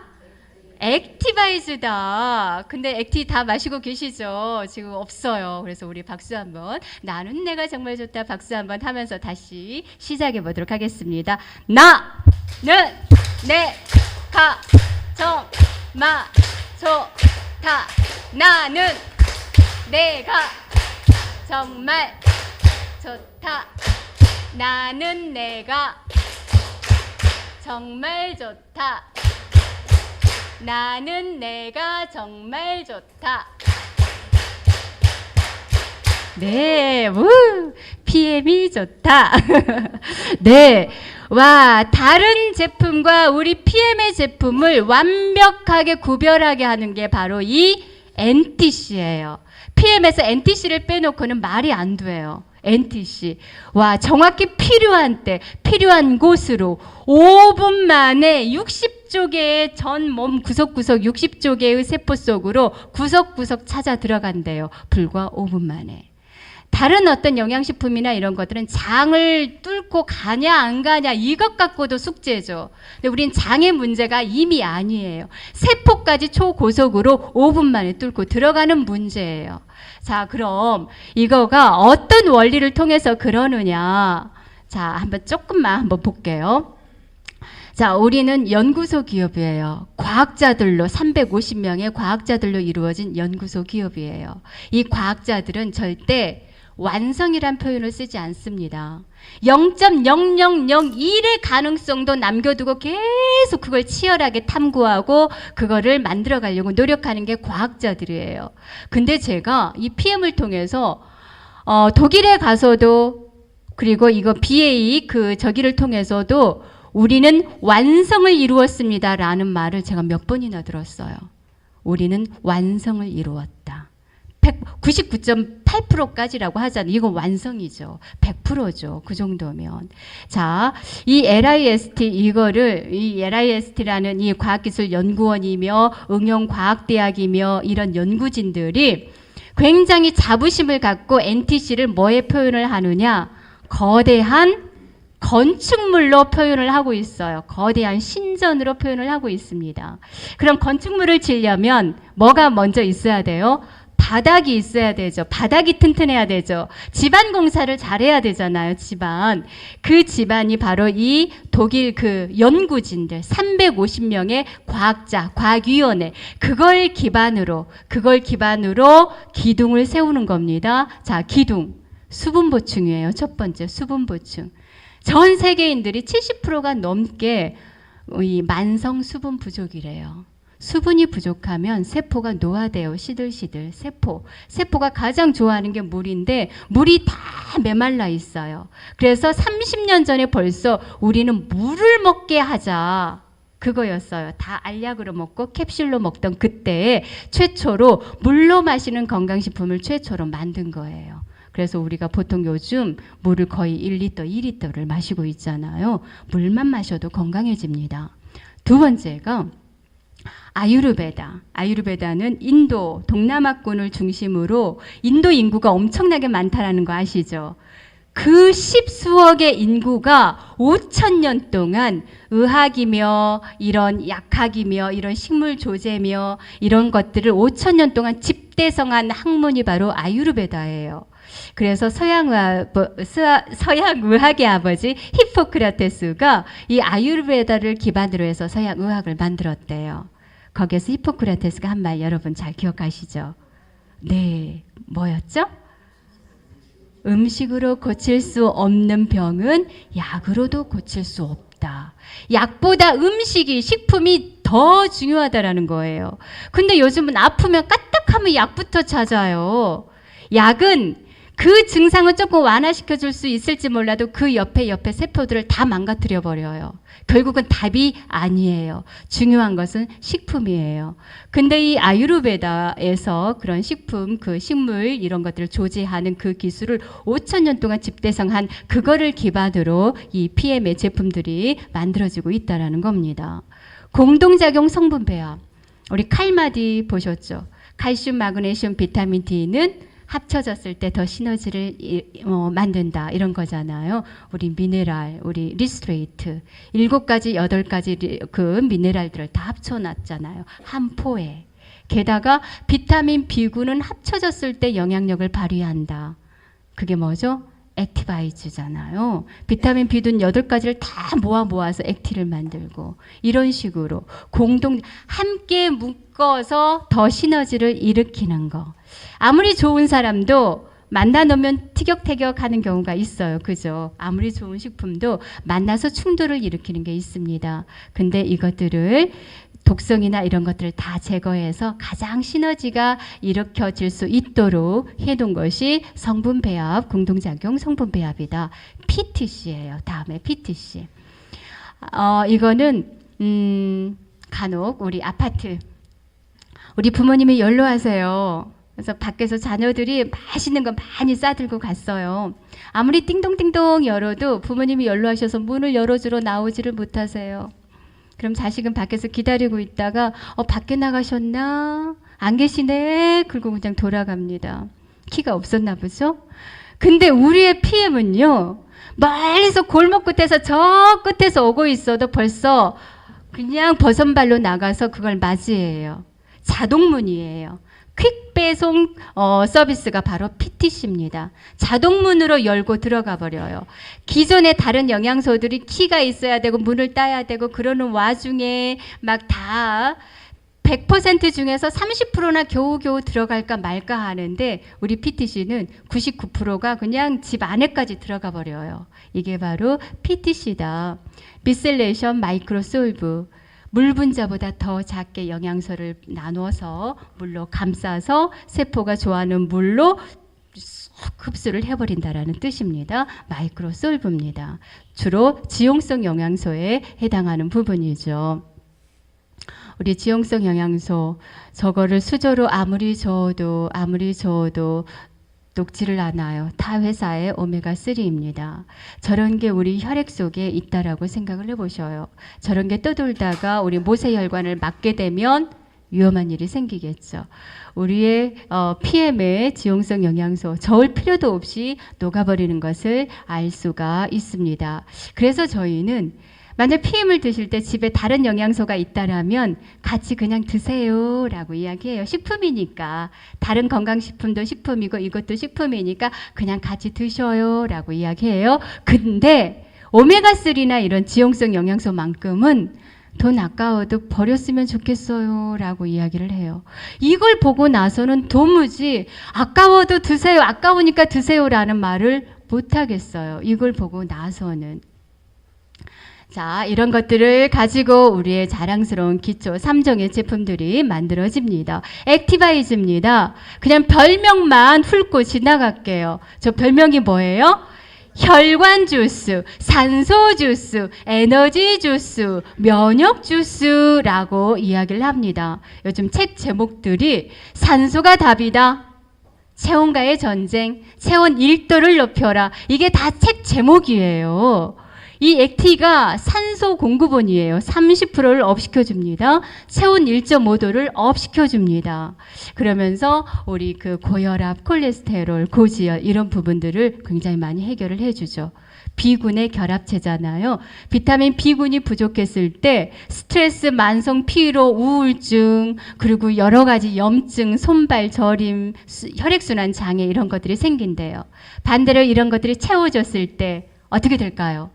액티바이즈다. 근데 액티 다 마시고 계시죠? 지금 없어요. 그래서 우리 박수 한번. 나는 내가 정말 좋다. 박수 한번 하면서 다시 시작해 보도록 하겠습니다. 나는 내가 정말 좋다. 나는 내가 정말 좋다. 나는 내가 정말 좋다. 나는 내가 정말 좋다. 네, 우, PM이 좋다. 네, 와, 다른 제품과 우리 PM의 제품을 완벽하게 구별하게 하는 게 바로 이 NTC예요. PM에서 NTC를 빼놓고는 말이 안 돼요. NTC. 와, 정확히 필요한 때, 필요한 곳으로 5분 만에 60조 개의 전 몸 구석구석 60조 개의 세포 속으로 구석구석 찾아 들어간대요. 불과 5분 만에. 다른 어떤 영양식품이나 이런 것들은 장을 뚫고 가냐 안 가냐 이것 갖고도 숙제죠. 근데 우린 장의 문제가 이미 아니에요. 세포까지 초고속으로 5분 만에 뚫고 들어가는 문제예요. 자, 그럼 이거가 어떤 원리를 통해서 그러느냐. 자, 한번 조금만 한번 볼게요. 자, 우리는 연구소 기업이에요. 과학자들로 350명의 과학자들로 이루어진 연구소 기업이에요. 이 과학자들은 절대 완성이란 표현을 쓰지 않습니다. 0.0001의 가능성도 남겨두고 계속 그걸 치열하게 탐구하고 그거를 만들어 가려고 노력하는 게 과학자들이에요. 근데 제가 이 PM을 통해서 독일에 가서도 그리고 이거 BA 저기를 통해서도 우리는 완성을 이루었습니다라는 말을 제가 몇 번이나 들었어요. 우리는 완성을 이루었다. 99.8%까지라고 하잖아요. 이건 완성이죠. 100%죠. 그 정도면. 자, 이 LIST 이 LIST라는 이 과학기술연구원이며 응용과학대학이며 이런 연구진들이 굉장히 자부심을 갖고 NTC를 뭐에 표현을 하느냐? 거대한 건축물로 표현을 하고 있어요. 거대한 신전으로 표현을 하고 있습니다. 그럼 건축물을 지으려면 뭐가 먼저 있어야 돼요? 바닥이 있어야 되죠. 바닥이 튼튼해야 되죠. 집안 공사를 잘해야 되잖아요. 집안. 그 집안이 바로 이 독일 그 연구진들 350명의 과학자, 과학위원회 그걸 기반으로 기둥을 세우는 겁니다. 자, 기둥. 수분 보충이에요. 첫 번째 수분 보충. 전 세계인들이 70%가 넘게 이 만성 수분 부족이래요. 수분이 부족하면 세포가 노화돼요. 시들시들. 세포가 가장 좋아하는 게 물인데 물이 다 메말라 있어요. 그래서 30년 전에 벌써 우리는 물을 먹게 하자. 그거였어요. 다 알약으로 먹고 캡슐로 먹던 그때에 최초로 물로 마시는 건강식품을 최초로 만든 거예요. 그래서 우리가 보통 요즘 물을 거의 1리터, 2리터를 마시고 있잖아요. 물만 마셔도 건강해집니다. 두 번째가 아유르베다. 아유르베다는 인도, 동남아권을 중심으로 인도 인구가 엄청나게 많다라는 거 아시죠? 그 십수억의 인구가 5,000년 동안 의학이며 이런 약학이며 이런 식물 조제며 이런 것들을 5,000년 동안 집대성한 학문이 바로 아유르베다예요. 그래서 서양 의학의 아버지 히포크라테스가 이 아유르베다를 기반으로 해서 서양 의학을 만들었대요. 거기에서 히포크라테스가 한 말 여러분 잘 기억하시죠? 네, 뭐였죠? 음식으로 고칠 수 없는 병은 약으로도 고칠 수 없다. 약보다 음식이, 식품이 더 중요하다라는 거예요. 근데 요즘은 아프면 까딱하면 약부터 찾아요. 약은 그 증상을 조금 완화시켜줄 수 있을지 몰라도 그 옆에 세포들을 다 망가뜨려 버려요. 결국은 답이 아니에요. 중요한 것은 식품이에요. 근데 이 아유르베다에서 그런 식품, 그 식물 이런 것들을 조제하는 그 기술을 5,000년 동안 집대성한 그거를 기반으로 이 PM의 제품들이 만들어지고 있다라는 겁니다. 공동작용 성분 배합. 우리 칼마디 보셨죠? 칼슘, 마그네슘, 비타민 D는 합쳐졌을 때 더 시너지를 만든다 이런 거잖아요. 우리 미네랄, 우리 리스트레이트 7가지, 8가지 그 미네랄들을 다 합쳐놨잖아요. 한 포에. 게다가 비타민 B군은 합쳐졌을 때 영향력을 발휘한다. 그게 뭐죠? 액티바이즈잖아요. 비타민 B군 8가지를 다 모아서 액티를 만들고 이런 식으로 함께 묶어서 더 시너지를 일으키는 거. 아무리 좋은 사람도 만나 놓으면 티격태격 하는 경우가 있어요. 그죠? 아무리 좋은 식품도 만나서 충돌을 일으키는 게 있습니다. 근데 이것들을 독성이나 이런 것들을 다 제거해서 가장 시너지가 일으켜질 수 있도록 해놓은 것이 성분 배합, 공동작용 성분 배합이다. PTC예요. 다음에 PTC. 이거는 간혹 우리 아파트 우리 부모님이 연로하세요. 그래서 밖에서 자녀들이 맛있는 거 많이 싸들고 갔어요. 아무리 띵동띵동 열어도 부모님이 연로하셔서 문을 열어주러 나오지를 못하세요. 그럼 자식은 밖에서 기다리고 있다가 밖에 나가셨나? 안 계시네? 그리고 그냥 돌아갑니다. 키가 없었나 보죠? 근데 우리의 PM은요. 멀리서 골목 끝에서 저 끝에서 오고 있어도 벌써 그냥 버선발로 나가서 그걸 맞이해요. 자동문이에요. 퀵 배송 서비스가 바로 PTC입니다. 자동문으로 열고 들어가 버려요. 기존의 다른 영양소들이 키가 있어야 되고 문을 따야 되고 그러는 와중에 막 다 100% 중에서 30%나 겨우겨우 들어갈까 말까 하는데 우리 PTC는 99%가 그냥 집 안에까지 들어가 버려요. 이게 바로 PTC다. 미셀레이션 마이크로솔브. 물 분자보다 더 작게 영양소를 나눠서 물로 감싸서 세포가 좋아하는 물로 흡수를 해버린다라는 뜻입니다. 마이크로솔브입니다. 주로 지용성 영양소에 해당하는 부분이죠. 우리 지용성 영양소 저거를 수저로 아무리 저어도 녹지를 않아요. 타 회사의 오메가3입니다. 저런 게 우리 혈액 속에 있다라고 생각을 해보셔요. 저런 게 떠돌다가 우리 모세혈관을 막게 되면 위험한 일이 생기겠죠. 우리의 PM의 지용성 영양소 저을 필요도 없이 녹아버리는 것을 알 수가 있습니다. 그래서 저희는 만약 PM을 드실 때 집에 다른 영양소가 있다라면 같이 그냥 드세요라고 이야기해요. 식품이니까. 다른 건강식품도 식품이고 이것도 식품이니까 그냥 같이 드셔요라고 이야기해요. 근데 오메가3나 이런 지용성 영양소만큼은 돈 아까워도 버렸으면 좋겠어요 라고 이야기를 해요. 이걸 보고 나서는 도무지 아까워도 드세요, 아까우니까 드세요라는 말을 못하겠어요. 이걸 보고 나서는. 자, 이런 것들을 가지고 우리의 자랑스러운 기초 3종의 제품들이 만들어집니다. 액티바이즈입니다. 그냥 별명만 훑고 지나갈게요. 저 별명이 뭐예요? 혈관 주스, 산소 주스, 에너지 주스, 면역 주스라고 이야기를 합니다. 요즘 책 제목들이 산소가 답이다. 체온과의 전쟁, 체온 1도를 높여라. 이게 다 책 제목이에요. 이 액티가 산소 공급원이에요. 30%를 업시켜줍니다. 체온 1.5도를 업시켜줍니다. 그러면서 우리 그 고혈압, 콜레스테롤, 고지혈 이런 부분들을 굉장히 많이 해결을 해주죠. B군의 결합체잖아요. 비타민 B군이 부족했을 때 스트레스, 만성 피로, 우울증, 그리고 여러 가지 염증, 손발 저림, 혈액순환 장애 이런 것들이 생긴대요. 반대로 이런 것들이 채워졌을 때 어떻게 될까요?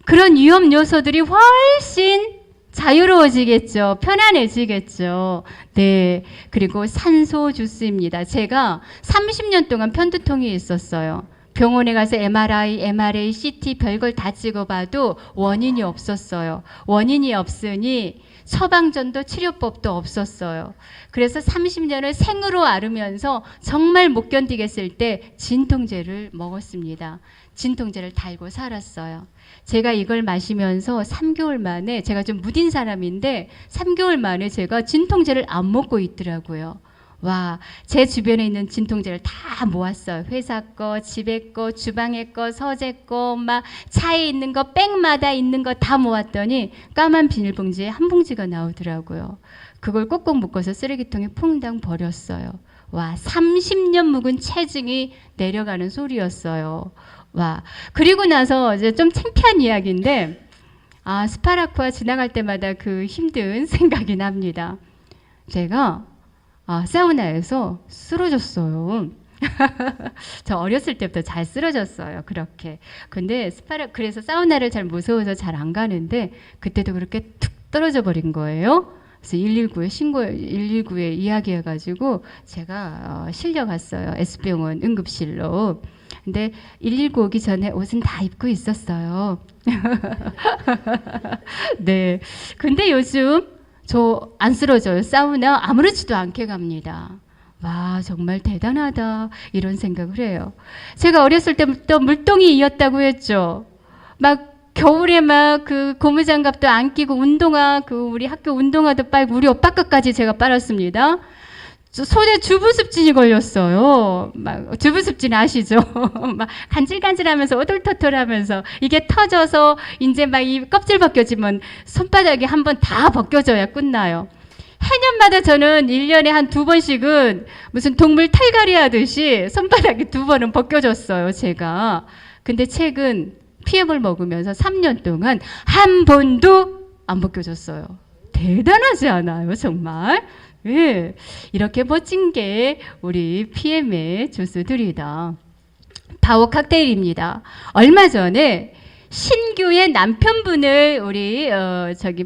그런 위험 요소들이 훨씬 자유로워지겠죠. 편안해지겠죠. 네. 그리고 산소 주스입니다. 제가 30년 동안 편두통이 있었어요. 병원에 가서 MRI, MRA, CT 별걸 다 찍어봐도 원인이 없었어요. 원인이 없으니 처방전도 치료법도 없었어요. 그래서 30년을 생으로 앓으면서 정말 못 견디겠을 때 진통제를 먹었습니다. 진통제를 달고 살았어요. 제가 이걸 마시면서 3개월 만에, 제가 좀 무딘 사람인데 3개월 만에 제가 진통제를 안 먹고 있더라고요. 와, 제 주변에 있는 진통제를 다 모았어요. 회사 거, 집에 거, 주방에 거, 서재 거, 막 차에 있는 거, 백마다 있는 거 다 모았더니 까만 비닐봉지에 한 봉지가 나오더라고요. 그걸 꼭꼭 묶어서 쓰레기통에 퐁당 버렸어요. 와, 30년 묵은 체증이 내려가는 소리였어요. 와, 그리고 나서 이제 좀 창피한 이야기인데, 아, 스파라쿠아 지나갈 때마다 그 힘든 생각이 납니다. 제가 사우나에서 쓰러졌어요. 저 어렸을 때부터 잘 쓰러졌어요. 그렇게. 근데 그래서 사우나를 잘 무서워서 잘 안 가는데 그때도 그렇게 툭 떨어져 버린 거예요. 그래서 119에 이야기해가지고 제가 실려갔어요. S병원 응급실로. 근데 119 오기 전에 옷은 다 입고 있었어요. 네. 근데 요즘 저 안 쓰러져요. 사우나 아무렇지도 않게 갑니다. 와, 정말 대단하다. 이런 생각을 해요. 제가 어렸을 때부터 물동이이었다고 했죠. 막 겨울에 막 그 고무장갑도 안 끼고 운동화, 우리 학교 운동화도 빨고 우리 오빠 것까지 제가 빨았습니다. 손에 주부습진이 걸렸어요. 막 주부습진 아시죠? 막 간질간질하면서 오돌토돌하면서 이게 터져서 이제 막 이 껍질 벗겨지면 손바닥이 한번 다 벗겨져야 끝나요. 해년마다 저는 1년에 한 2번씩은 무슨 동물 털갈이 하듯이 손바닥이 2번은 벗겨졌어요, 제가. 근데 최근 PM을 먹으면서 3년 동안 한 번도 안 벗겨졌어요. 대단하지 않아요, 정말? 예, 이렇게 멋진 게 우리 PM의 주스들이다. 파워 칵테일입니다. 얼마 전에 신규의 남편분을 우리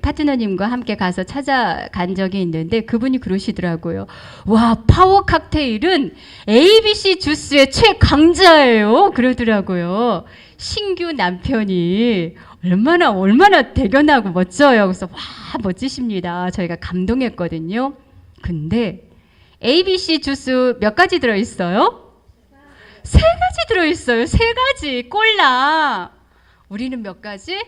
파트너님과 함께 가서 찾아간 적이 있는데 그분이 그러시더라고요. 와, 파워 칵테일은 ABC 주스의 최강자예요. 그러더라고요. 신규 남편이 얼마나 대견하고 멋져요. 그래서 와, 멋지십니다. 저희가 감동했거든요. 근데 ABC 주스 몇 가지 들어있어요? 3가지 들어있어요. 3가지. 꼴라. 우리는 몇 가지?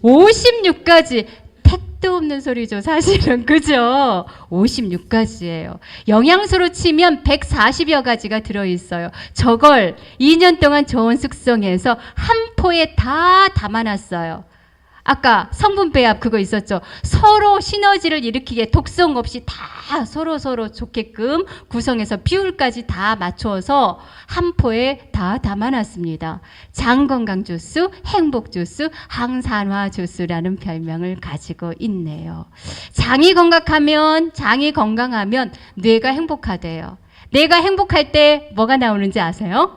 56가지. 택도 없는 소리죠, 사실은. 그죠? 56가지예요. 영양소로 치면 140여 가지가 들어있어요. 저걸 2년 동안 저온 숙성해서 한 포에 다 담아놨어요. 아까 성분 배합 그거 있었죠. 서로 시너지를 일으키게 독성 없이 다 서로 좋게끔 구성해서 비율까지 다 맞춰서 한 포에 다 담아놨습니다. 장건강 주스, 행복 주스, 항산화 주스라는 별명을 가지고 있네요. 장이 건강하면 뇌가 행복하대요. 뇌가 행복할 때 뭐가 나오는지 아세요?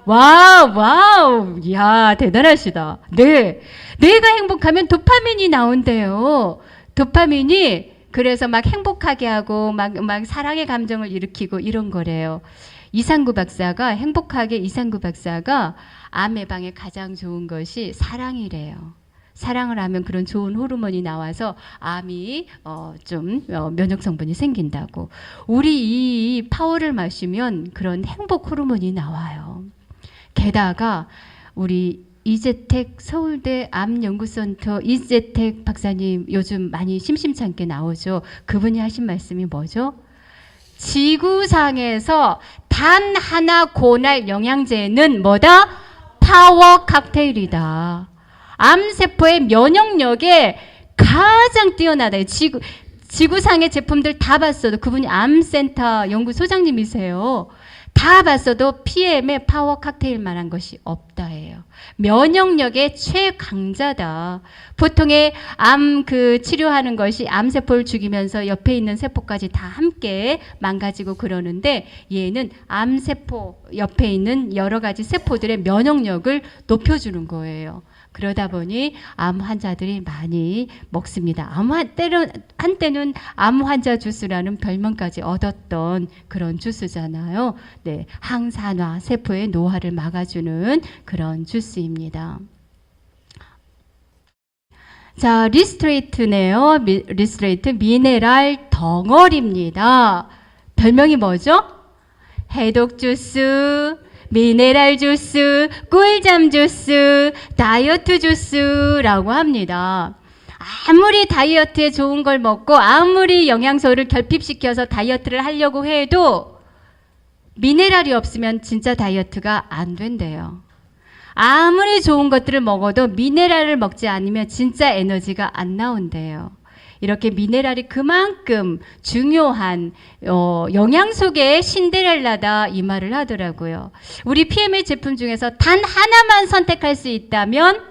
와우, 이야, 대단하시다. 네. 뇌가 행복하면 도파민이 나온대요. 도파민이 그래서 막 행복하게 하고 막 사랑의 감정을 일으키고 이런 거래요. 이상구 박사가 암 예방에 가장 좋은 것이 사랑이래요. 사랑을 하면 그런 좋은 호르몬이 나와서 암이 면역 성분이 생긴다고. 우리 이 파워를 마시면 그런 행복 호르몬이 나와요. 게다가 우리 이재택 서울대 암연구센터 이재택 박사님 요즘 많이 심심찮게 나오죠. 그분이 하신 말씀이 뭐죠? 지구상에서 단 하나 고날 영양제는 뭐다? 파워 칵테일이다. 암세포의 면역력에 가장 뛰어나다. 지구상의 제품들 다 봤어도 그분이 암센터 연구소장님이세요. 다 봤어도 PM의 파워 칵테일만 한 것이 없다 해요. 면역력의 최강자다. 보통의 암 치료하는 것이 암세포를 죽이면서 옆에 있는 세포까지 다 함께 망가지고 그러는데 얘는 암세포 옆에 있는 여러 가지 세포들의 면역력을 높여주는 거예요. 그러다 보니 암 환자들이 많이 먹습니다. 한때는 암 환자 주스라는 별명까지 얻었던 그런 주스잖아요. 네, 항산화, 세포의 노화를 막아주는 그런 주스입니다. 자, 리스트레이트네요. 리스트레이트 미네랄 덩어리입니다. 별명이 뭐죠? 해독 주스, 미네랄 주스, 꿀잠 주스, 다이어트 주스라고 합니다. 아무리 다이어트에 좋은 걸 먹고 아무리 영양소를 결핍시켜서 다이어트를 하려고 해도 미네랄이 없으면 진짜 다이어트가 안 된대요. 아무리 좋은 것들을 먹어도 미네랄을 먹지 않으면 진짜 에너지가 안 나온대요. 이렇게 미네랄이 그만큼 중요한 영양소계의 신데렐라다 이 말을 하더라고요. 우리 PM의 제품 중에서 단 하나만 선택할 수 있다면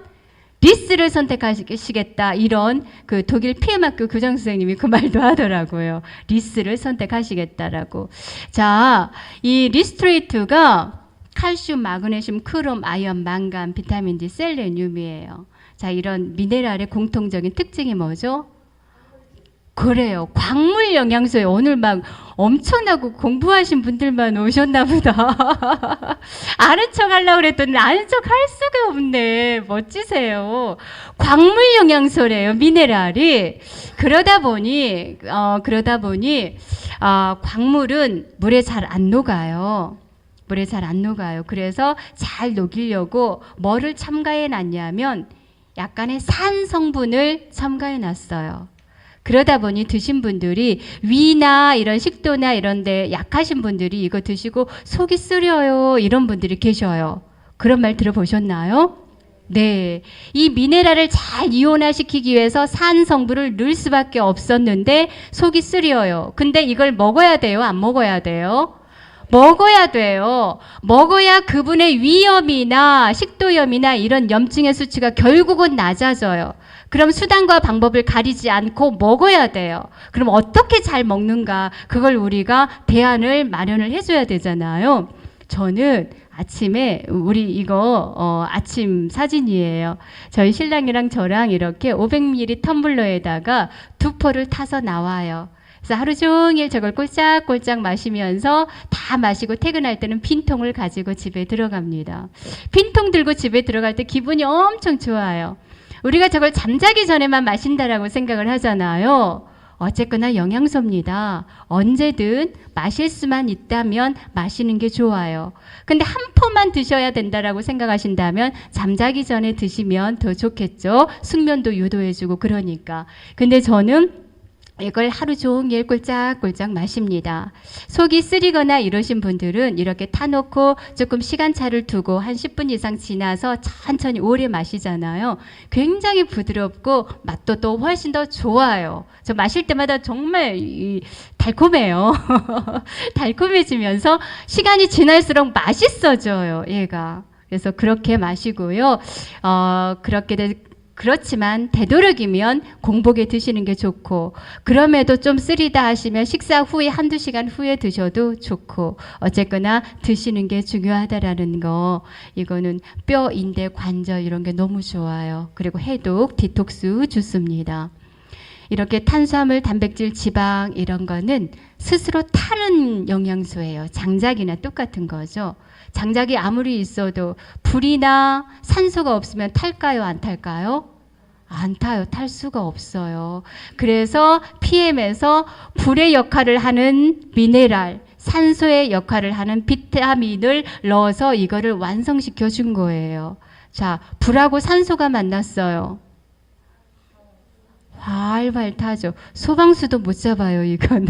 리스를 선택하시겠다 이런 독일 PM학교 교장 선생님이 그 말도 하더라고요. 리스를 선택하시겠다라고. 자, 이 리스트레이트가 칼슘, 마그네슘, 크롬, 아연, 망간, 비타민 D, 셀레늄이에요. 자, 이런 미네랄의 공통적인 특징이 뭐죠? 그래요. 광물 영양소에 오늘 막 엄청나고 공부하신 분들만 오셨나 보다. 아는 척 하려고 그랬더니 아는 척 할 수가 없네. 멋지세요. 광물 영양소래요. 미네랄이. 그러다 보니 광물은 물에 잘 안 녹아요. 물에 잘 안 녹아요. 그래서 잘 녹이려고 뭐를 첨가해 놨냐면 약간의 산 성분을 첨가해 놨어요. 그러다 보니 드신 분들이 위나 이런 식도나 이런 데 약하신 분들이 이거 드시고 속이 쓰려요 이런 분들이 계셔요. 그런 말 들어보셨나요? 네. 이 미네랄을 잘 이온화시키기 위해서 산 성분을 넣을 수밖에 없었는데 속이 쓰려요. 근데 이걸 먹어야 돼요? 안 먹어야 돼요? 먹어야 돼요. 먹어야 그분의 위염이나 식도염이나 이런 염증의 수치가 결국은 낮아져요. 그럼 수단과 방법을 가리지 않고 먹어야 돼요. 그럼 어떻게 잘 먹는가? 그걸 우리가 대안을 마련을 해줘야 되잖아요. 저는 아침에 아침 사진이에요. 저희 신랑이랑 저랑 이렇게 500ml 텀블러에다가 2포를 타서 나와요. 그래서 하루 종일 저걸 꼴짝꼴짝 마시면서 다 마시고 퇴근할 때는 빈통을 가지고 집에 들어갑니다. 빈통 들고 집에 들어갈 때 기분이 엄청 좋아요. 우리가 저걸 잠자기 전에만 마신다라고 생각을 하잖아요. 어쨌거나 영양소입니다. 언제든 마실 수만 있다면 마시는 게 좋아요. 근데 한 포만 드셔야 된다라고 생각하신다면 잠자기 전에 드시면 더 좋겠죠. 숙면도 유도해주고 그러니까. 근데 저는 이걸 하루 종일 꿀짝꿀짝 마십니다. 속이 쓰리거나 이러신 분들은 이렇게 타놓고 조금 시간차를 두고 한 10분 이상 지나서 천천히 오래 마시잖아요. 굉장히 부드럽고 맛도 또 훨씬 더 좋아요. 저 마실 때마다 정말 달콤해요. 달콤해지면서 시간이 지날수록 맛있어져요, 얘가. 그래서 그렇게 마시고요. 그렇지만 되도록이면 공복에 드시는 게 좋고, 그럼에도 좀 쓰리다 하시면 식사 후에 한두 시간 후에 드셔도 좋고, 어쨌거나 드시는 게 중요하다라는 거. 이거는 뼈, 인대, 관절 이런 게 너무 좋아요. 그리고 해독, 디톡스 좋습니다. 이렇게 탄수화물, 단백질, 지방 이런 거는 스스로 타는 영양소예요. 장작이나 똑같은 거죠. 장작이 아무리 있어도 불이나 산소가 없으면 탈까요? 안 탈까요? 안 타요. 탈 수가 없어요. 그래서 PM에서 불의 역할을 하는 미네랄, 산소의 역할을 하는 비타민을 넣어서 이거를 완성시켜 준 거예요. 자, 불하고 산소가 만났어요. 활활 타죠. 소방수도 못 잡아요, 이거는.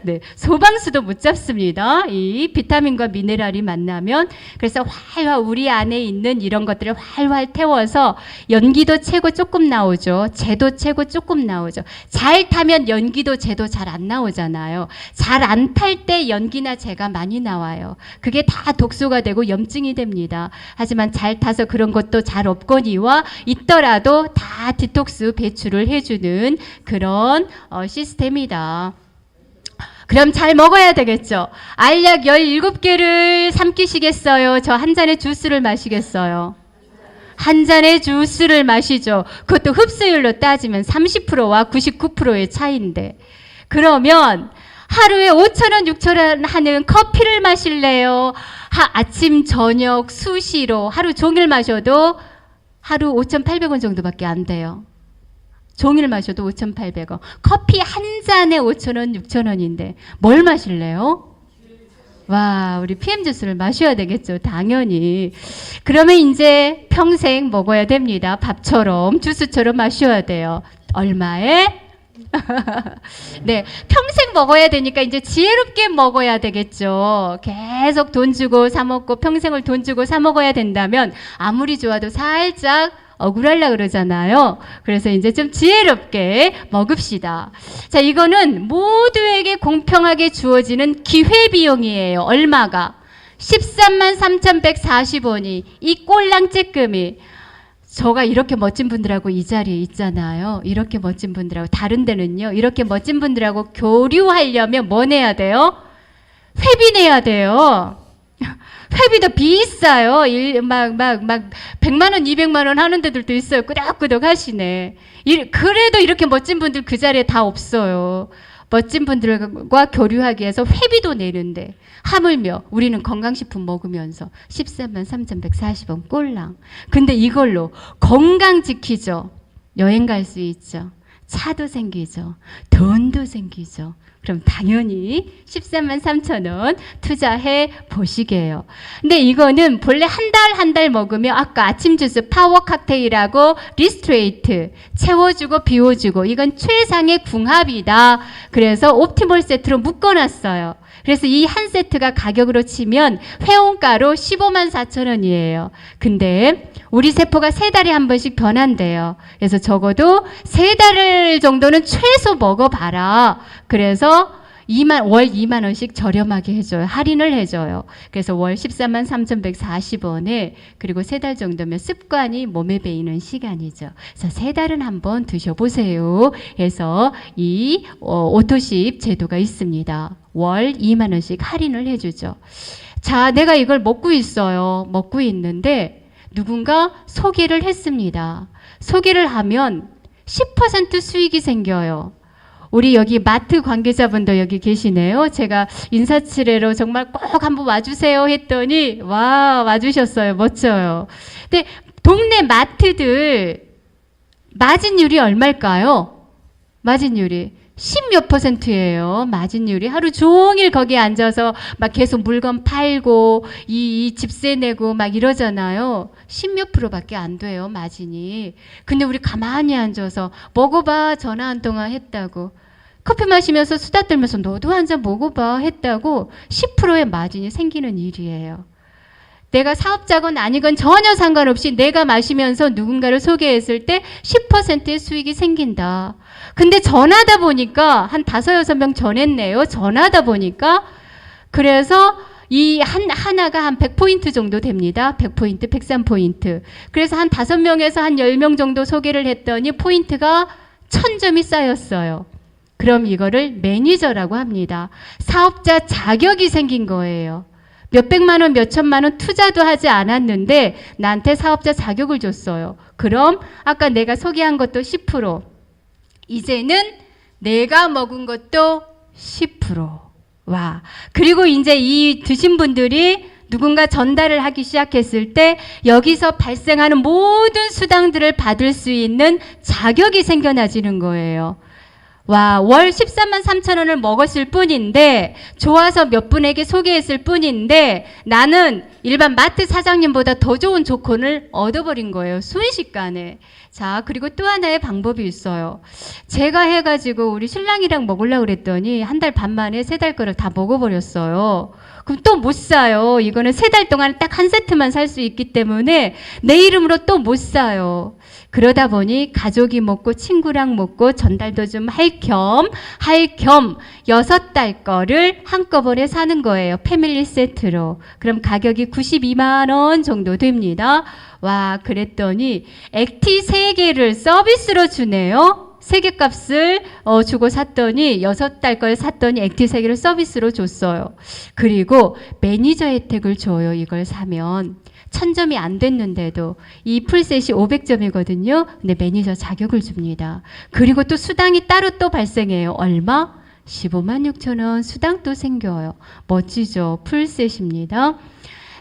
네, 소방수도 못 잡습니다. 이 비타민과 미네랄이 만나면. 그래서 활활 우리 안에 있는 이런 것들을 활활 태워서 연기도 채고 조금 나오죠. 재도 채고 조금 나오죠. 잘 타면 연기도 재도 잘 안 나오잖아요. 잘 안 탈 때 연기나 재가 많이 나와요. 그게 다 독소가 되고 염증이 됩니다. 하지만 잘 타서 그런 것도 잘 없거니와 있더라도 다 디톡스 배출을 해주는 그런 시스템이다. 그럼 잘 먹어야 되겠죠. 알약 17개를 삼키시겠어요? 저 한 잔의 주스를 마시겠어요? 한 잔의 주스를 마시죠. 그것도 흡수율로 따지면 30%와 99%의 차이인데. 그러면 하루에 5,000원, 6,000원 하는 커피를 마실래요? 아침, 저녁, 수시로 하루 종일 마셔도 하루 5,800원 정도밖에 안 돼요. 종일 마셔도 5,800원. 커피 한 잔에 5,000원, 6,000원인데 뭘 마실래요? 와, 우리 PM 주스를 마셔야 되겠죠. 당연히. 그러면 이제 평생 먹어야 됩니다. 밥처럼, 주스처럼 마셔야 돼요. 얼마에? 네, 평생 먹어야 되니까 이제 지혜롭게 먹어야 되겠죠. 계속 돈 주고 사 먹고 평생을 돈 주고 사 먹어야 된다면 아무리 좋아도 살짝 억울하려고 그러잖아요. 그래서 이제 좀 지혜롭게 먹읍시다. 자, 이거는 모두에게 공평하게 주어지는 기회비용이에요. 얼마가? 133,3,140원이 이 꼴랑 쬐끔이. 저가 이렇게 멋진 분들하고 이 자리에 있잖아요. 이렇게 멋진 분들하고. 다른 데는요. 이렇게 멋진 분들하고 교류하려면 뭐 내야 돼요? 회비 내야 돼요. 회비도 비싸요. 막 100만 원, 200만 원 하는 데들도 있어요. 끄덕끄덕 하시네. 그래도 이렇게 멋진 분들 그 자리에 다 없어요. 멋진 분들과 교류하기 위해서 회비도 내는데 하물며 우리는 건강식품 먹으면서 133,3,140원 꼴랑. 근데 이걸로 건강 지키죠. 여행 갈 수 있죠. 차도 생기죠. 돈도 생기죠. 그럼 당연히 133,000원 투자해 보시게요. 근데 이거는 본래 한 달 먹으면 아까 아침 주스 파워 칵테일하고 리스트레이트 채워주고 비워주고 이건 최상의 궁합이다. 그래서 옵티몰 세트로 묶어놨어요. 그래서 이 한 세트가 가격으로 치면 회원가로 154,000원이에요. 근데 우리 세포가 3달에 한 번씩 변한대요. 그래서 적어도 3달 정도는 최소 먹어봐라. 그래서 월 2만 원씩 저렴하게 해줘요. 할인을 해줘요. 그래서 월 143,140원에 그리고 3달 정도면 습관이 몸에 배이는 시간이죠. 그래서 3달은 한번 드셔보세요. 해서 이 오토십 제도가 있습니다. 월 2만 원씩 할인을 해주죠. 자, 내가 이걸 먹고 있어요. 먹고 있는데 누군가 소개를 했습니다. 소개를 하면 10% 수익이 생겨요. 우리 여기 마트 관계자분도 여기 계시네요. 제가 인사치레로 정말 꼭 한번 와주세요 했더니 와주셨어요. 멋져요. 근데 동네 마트들 마진율이 얼마일까요? 마진율이 10몇 %예요. 마진율이. 하루 종일 거기에 앉아서 막 계속 물건 팔고 이 집세 내고 막 이러잖아요. 10몇 %밖에 안 돼요. 마진이. 근데 우리 가만히 앉아서 먹어봐. 전화 한 통화 했다고. 커피 마시면서 수다 떨면서 너도 한 잔 먹어봐 했다고 10%의 마진이 생기는 일이에요. 내가 사업자건 아니건 전혀 상관없이 내가 마시면서 누군가를 소개했을 때 10%의 수익이 생긴다. 근데 전하다 보니까 한 5-6명 전했네요. 전하다 보니까. 그래서 이 하나가 한 100포인트 정도 됩니다. 100포인트, 103포인트. 그래서 한 5명에서 한 10명 정도 소개를 했더니 포인트가 1000점이 쌓였어요. 그럼 이거를 매니저라고 합니다. 사업자 자격이 생긴 거예요. 몇백만 원, 몇천만 원 투자도 하지 않았는데 나한테 사업자 자격을 줬어요. 그럼 아까 내가 소개한 것도 10%. 이제는 내가 먹은 것도 10%. 와. 그리고 이제 이 드신 분들이 누군가 전달을 하기 시작했을 때 여기서 발생하는 모든 수당들을 받을 수 있는 자격이 생겨나지는 거예요. 와, 월 13만 3천 원을 먹었을 뿐인데 좋아서 몇 분에게 소개했을 뿐인데 나는 일반 마트 사장님보다 더 좋은 조건을 얻어버린 거예요. 순식간에. 자, 그리고 또 하나의 방법이 있어요. 제가 해가지고 우리 신랑이랑 먹으려고 그랬더니 한 달 반 만에 3달 거를 다 먹어버렸어요. 그럼 또 못 사요. 이거는 3달 동안 딱 한 세트만 살 수 있기 때문에 내 이름으로 또 못 사요. 그러다 보니 가족이 먹고 친구랑 먹고 전달도 좀 할 겸 6달 거를 한꺼번에 사는 거예요. 패밀리 세트로. 그럼 가격이 92만 원 정도 됩니다. 와, 그랬더니 액티 3개를 서비스로 주네요. 3개 값을 주고 샀더니 6달 걸 샀더니 액티 3개를 서비스로 줬어요. 그리고 매니저 혜택을 줘요. 이걸 사면. 1000점이 안 됐는데도 이 풀셋이 500점이거든요. 근데 매니저 자격을 줍니다. 그리고 또 수당이 따로 또 발생해요. 얼마? 15만 6천 원 수당 또 생겨요. 멋지죠? 풀셋입니다.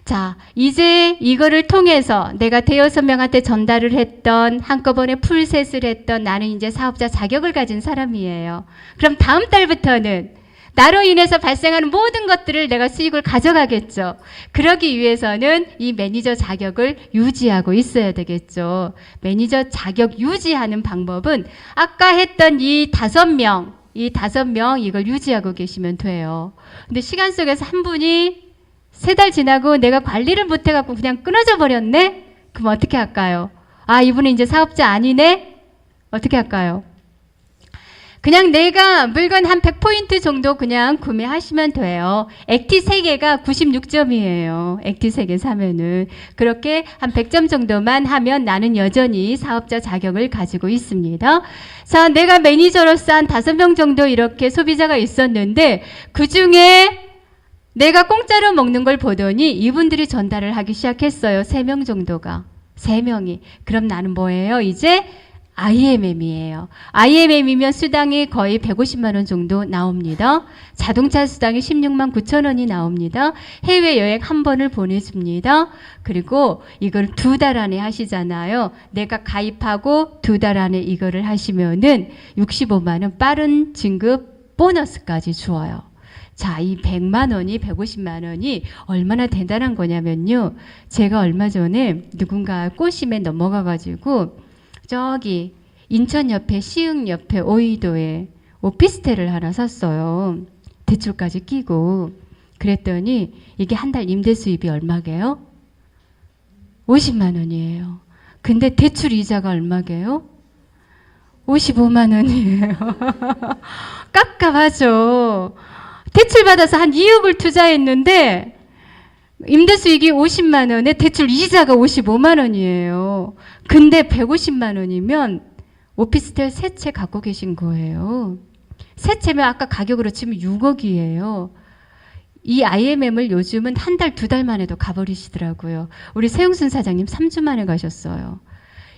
자, 이제 이거를 통해서 내가 5-6명한테 전달을 했던 한꺼번에 풀셋을 했던 나는 이제 사업자 자격을 가진 사람이에요. 그럼 다음 달부터는 나로 인해서 발생하는 모든 것들을 내가 수익을 가져가겠죠. 그러기 위해서는 이 매니저 자격을 유지하고 있어야 되겠죠. 매니저 자격 유지하는 방법은 아까 했던 이 5명 이걸 유지하고 계시면 돼요. 근데 시간 속에서 한 분이 3달 지나고 내가 관리를 못 해갖고 그냥 끊어져 버렸네? 그럼 어떻게 할까요? 아, 이분은 이제 사업자 아니네? 어떻게 할까요? 그냥 내가 물건 한 100포인트 정도 그냥 구매하시면 돼요. 액티 3개가 96점이에요. 액티 3개 사면은. 그렇게 한 100점 정도만 하면 나는 여전히 사업자 자격을 가지고 있습니다. 자, 내가 매니저로서 한 5명 정도 이렇게 소비자가 있었는데 그 중에 내가 공짜로 먹는 걸 보더니 이분들이 전달을 하기 시작했어요. 3명 정도가. 3명이. 그럼 나는 뭐예요? 이제 IMM이에요. IMM이면 수당이 거의 150만 원 정도 나옵니다. 자동차 수당이 16만 9천 원이 나옵니다. 해외여행 한 번을 보내줍니다. 그리고 이걸 2달 안에 하시잖아요. 내가 가입하고 2달 안에 이거를 하시면은 65만 원 빠른 진급 보너스까지 주어요. 자, 이 100만 원이 150만 원이 얼마나 대단한 거냐면요. 제가 얼마 전에 누군가 꼬심에 넘어가가지고 저기 인천 옆에 시흥 옆에 오이도에 오피스텔을 하나 샀어요. 대출까지 끼고. 그랬더니 이게 한 달 임대 수입이 얼마게요? 50만 원이에요. 근데 대출 이자가 얼마게요? 55만 원이에요. 깝깝하죠. 대출 받아서 한 2억을 투자했는데 임대 수익이 50만 원에 대출 이자가 55만 원이에요. 근데 150만 원이면 오피스텔 3채 갖고 계신 거예요. 3채면 아까 가격으로 치면 6억이에요. 이 IMM을 요즘은 한 달, 2달 만에도 가버리시더라고요. 우리 세용순 사장님 3주 만에 가셨어요.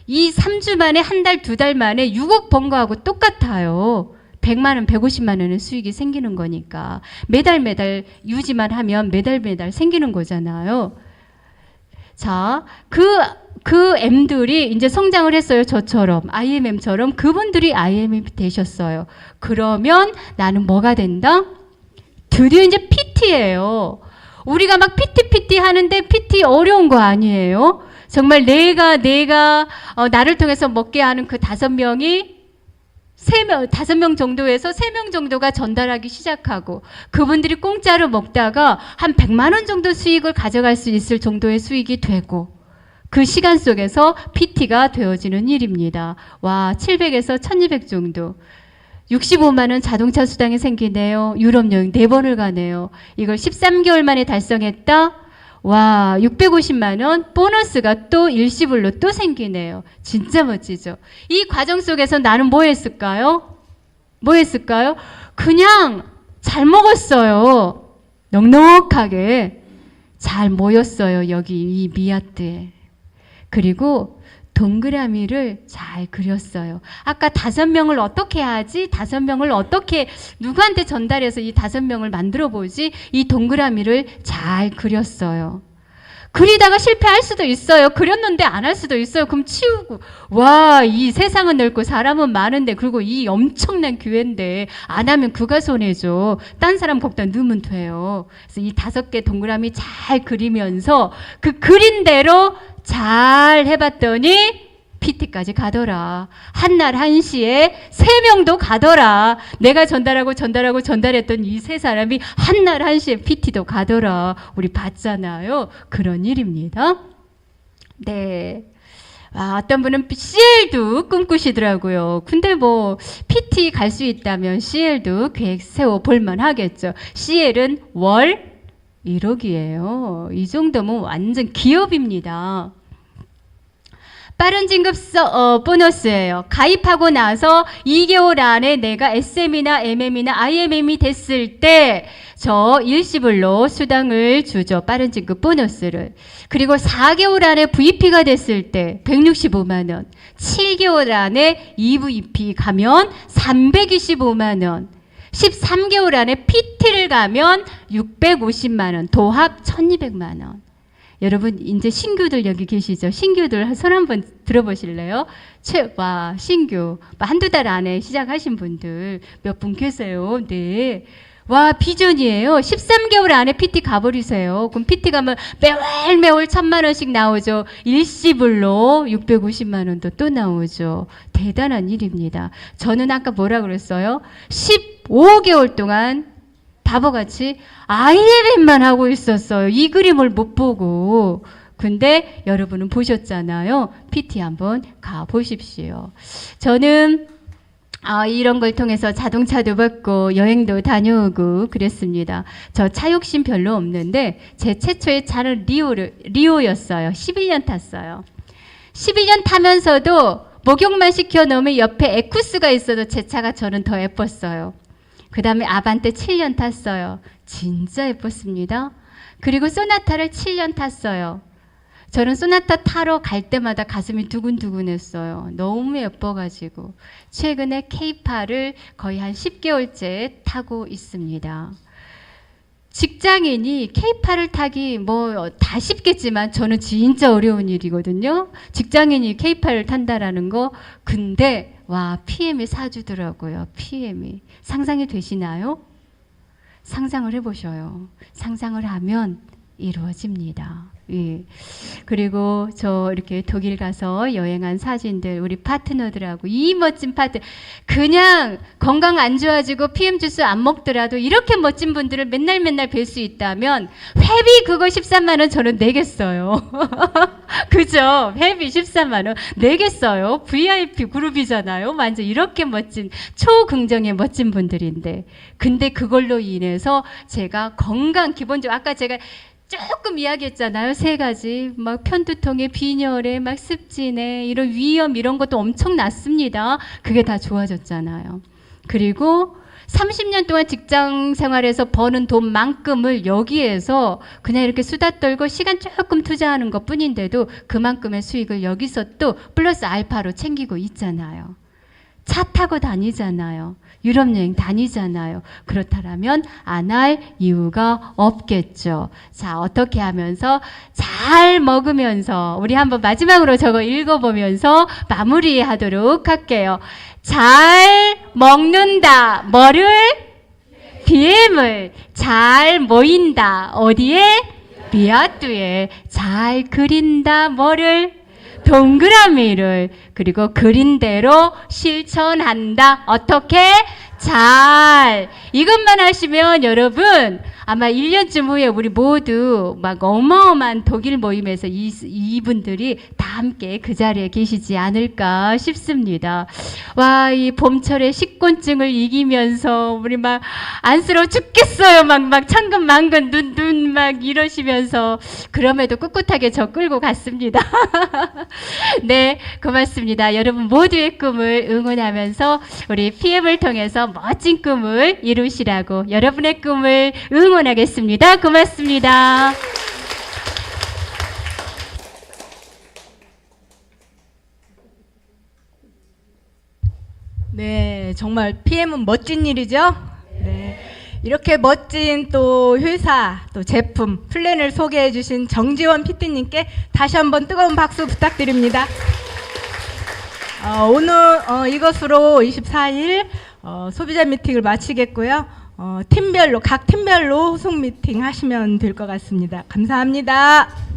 이 3주 만에 한 달, 2달 만에 6억 번 거하고 똑같아요. 100만 원, 150만 원의 수익이 생기는 거니까. 매달 유지만 하면 매달 생기는 거잖아요. 자, 그 M들이 이제 성장을 했어요. 저처럼. IMM처럼. 그분들이 IMM이 되셨어요. 그러면 나는 뭐가 된다? 드디어 이제 PT예요. 우리가 막 PT 하는데 PT 어려운 거 아니에요? 정말 내가 나를 통해서 먹게 하는 그 5명이 5명 정도에서 3명 정도가 전달하기 시작하고 그분들이 공짜로 먹다가 한 100만 원 정도 수익을 가져갈 수 있을 정도의 수익이 되고 그 시간 속에서 PT가 되어지는 일입니다. 와, 700에서 1200 정도. 65만 원 자동차 수당이 생기네요. 유럽 여행 4번을 가네요. 이걸 13개월 만에 달성했다? 와, 650만 원 보너스가 또 일시불로 또 생기네요. 진짜 멋지죠? 이 과정 속에서 나는 뭐 했을까요? 그냥 잘 먹었어요. 넉넉하게 잘 모였어요. 여기 이 미아트에. 그리고 동그라미를 잘 그렸어요. 아까 5명을 어떻게 하지? 5명을 어떻게 누구한테 전달해서 이 5명을 만들어 보지? 이 동그라미를 잘 그렸어요. 그리다가 실패할 수도 있어요. 그렸는데 안 할 수도 있어요. 그럼 치우고. 와, 이 세상은 넓고 사람은 많은데 그리고 이 엄청난 기회인데 안 하면 그가 손해죠. 딴 사람 거기다 넣으면 돼요. 그래서 이 5개 동그라미 잘 그리면서 그 그린 대로 잘 해봤더니 PT까지 가더라. 한날 1시에 3명도 가더라. 내가 전달했던 이 3사람이 한날 1시에 PT도 가더라. 우리 봤잖아요. 그런 일입니다. 네. 아, 어떤 분은 CL도 꿈꾸시더라고요. 근데 뭐 PT 갈 수 있다면 CL도 계획 세워볼만 하겠죠. CL은 월 1억이에요. 이 정도면 완전 기업입니다. 빠른 진급 보너스예요. 가입하고 나서 2개월 안에 내가 SM이나 MM이나 IMM이 됐을 때 저 일시불로 수당을 주죠. 빠른 진급 보너스를. 그리고 4개월 안에 VP가 됐을 때 165만 원. 7개월 안에 EVP 가면 325만 원. 13개월 안에 PT를 가면 650만 원. 도합 1200만 원. 여러분 이제 신규들 여기 계시죠? 신규들 손 한번 들어보실래요? 와, 신규 한두 달 안에 시작하신 분들 몇 분 계세요? 네. 와, 비전이에요. 13개월 안에 PT 가버리세요. 그럼 PT 가면 매월 1000만 원씩 나오죠. 일시불로 650만 원도 또 나오죠. 대단한 일입니다. 저는 아까 뭐라 그랬어요? 15개월 동안 바보같이 IMM만 하고 있었어요. 이 그림을 못 보고. 근데 여러분은 보셨잖아요. PT 한번 가보십시오. 저는 이런 걸 통해서 자동차도 받고 여행도 다녀오고 그랬습니다. 저 차 욕심 별로 없는데 제 최초의 차는 리오였어요. 11년 탔어요. 11년 타면서도 목욕만 시켜놓으면 옆에 에쿠스가 있어도 제 차가 저는 더 예뻤어요. 그 다음에 아반떼 7년 탔어요. 진짜 예뻤습니다. 그리고 소나타를 7년 탔어요. 저는 소나타 타러 갈 때마다 가슴이 두근두근했어요. 너무 예뻐가지고. 최근에 K8을 거의 한 10개월째 타고 있습니다. 직장인이 K8을 타기 뭐 다 쉽겠지만 저는 진짜 어려운 일이거든요. 직장인이 K8을 탄다라는 거. 근데 와, PM이 사주더라고요. PM이. 상상이 되시나요? 상상을 해보셔요. 상상을 하면 이루어집니다. 예. 그리고 저 이렇게 독일 가서 여행한 사진들, 우리 파트너들하고 이 멋진 그냥 건강 안 좋아지고 PM 주스 안 먹더라도 이렇게 멋진 분들을 맨날 뵐 수 있다면 회비 그거 13만 원 저는 내겠어요. 그죠? 회비 13만 원 내겠어요. VIP 그룹이잖아요. 완전 이렇게 멋진 초긍정의 멋진 분들인데, 근데 그걸로 인해서 제가 건강 기본적으로 아까 제가 조금 이야기했잖아요. 3가지. 막 편두통에, 빈혈에, 막 습진에, 이런 위염 이런 것도 엄청 났습니다. 그게 다 좋아졌잖아요. 그리고 30년 동안 직장 생활에서 버는 돈만큼을 여기에서 그냥 이렇게 수다 떨고 시간 조금 투자하는 것 뿐인데도 그만큼의 수익을 여기서 또 플러스 알파로 챙기고 있잖아요. 차 타고 다니잖아요. 유럽 여행 다니잖아요. 그렇다면 안 할 이유가 없겠죠. 자, 어떻게 하면서 잘 먹으면서 우리 한번 마지막으로 저거 읽어보면서 마무리하도록 할게요. 잘 먹는다. 뭐를? BM을. 잘 모인다. 어디에? 미아뚜에. 잘 그린다. 뭐를? 동그라미를. 그리고 그린 대로 실천한다. 어떻게? 잘. 이것만 하시면 여러분 아마 1년쯤 후에 우리 모두 막 어마어마한 독일 모임에서 이분들이 다 함께 그 자리에 계시지 않을까 싶습니다. 와, 이 봄철의 식곤증을 이기면서 우리 막 안쓰러워 죽겠어요. 막 천근만근 눈 막 이러시면서 그럼에도 꿋꿋하게 저 끌고 갔습니다. 네, 고맙습니다. 여러분 모두의 꿈을 응원하면서 우리 PM을 통해서 멋진 꿈을 이루시라고 여러분의 꿈을 응원하겠습니다. 고맙습니다. 네, 정말 PM은 멋진 일이죠? 네. 이렇게 멋진 또 회사, 또 제품, 플랜을 소개해 주신 정지원 PT님께 다시 한번 뜨거운 박수 부탁드립니다. 오늘 이것으로 24일 소비자 미팅을 마치겠고요. 팀별로, 각 팀별로 호송 미팅 하시면 될 것 같습니다. 감사합니다.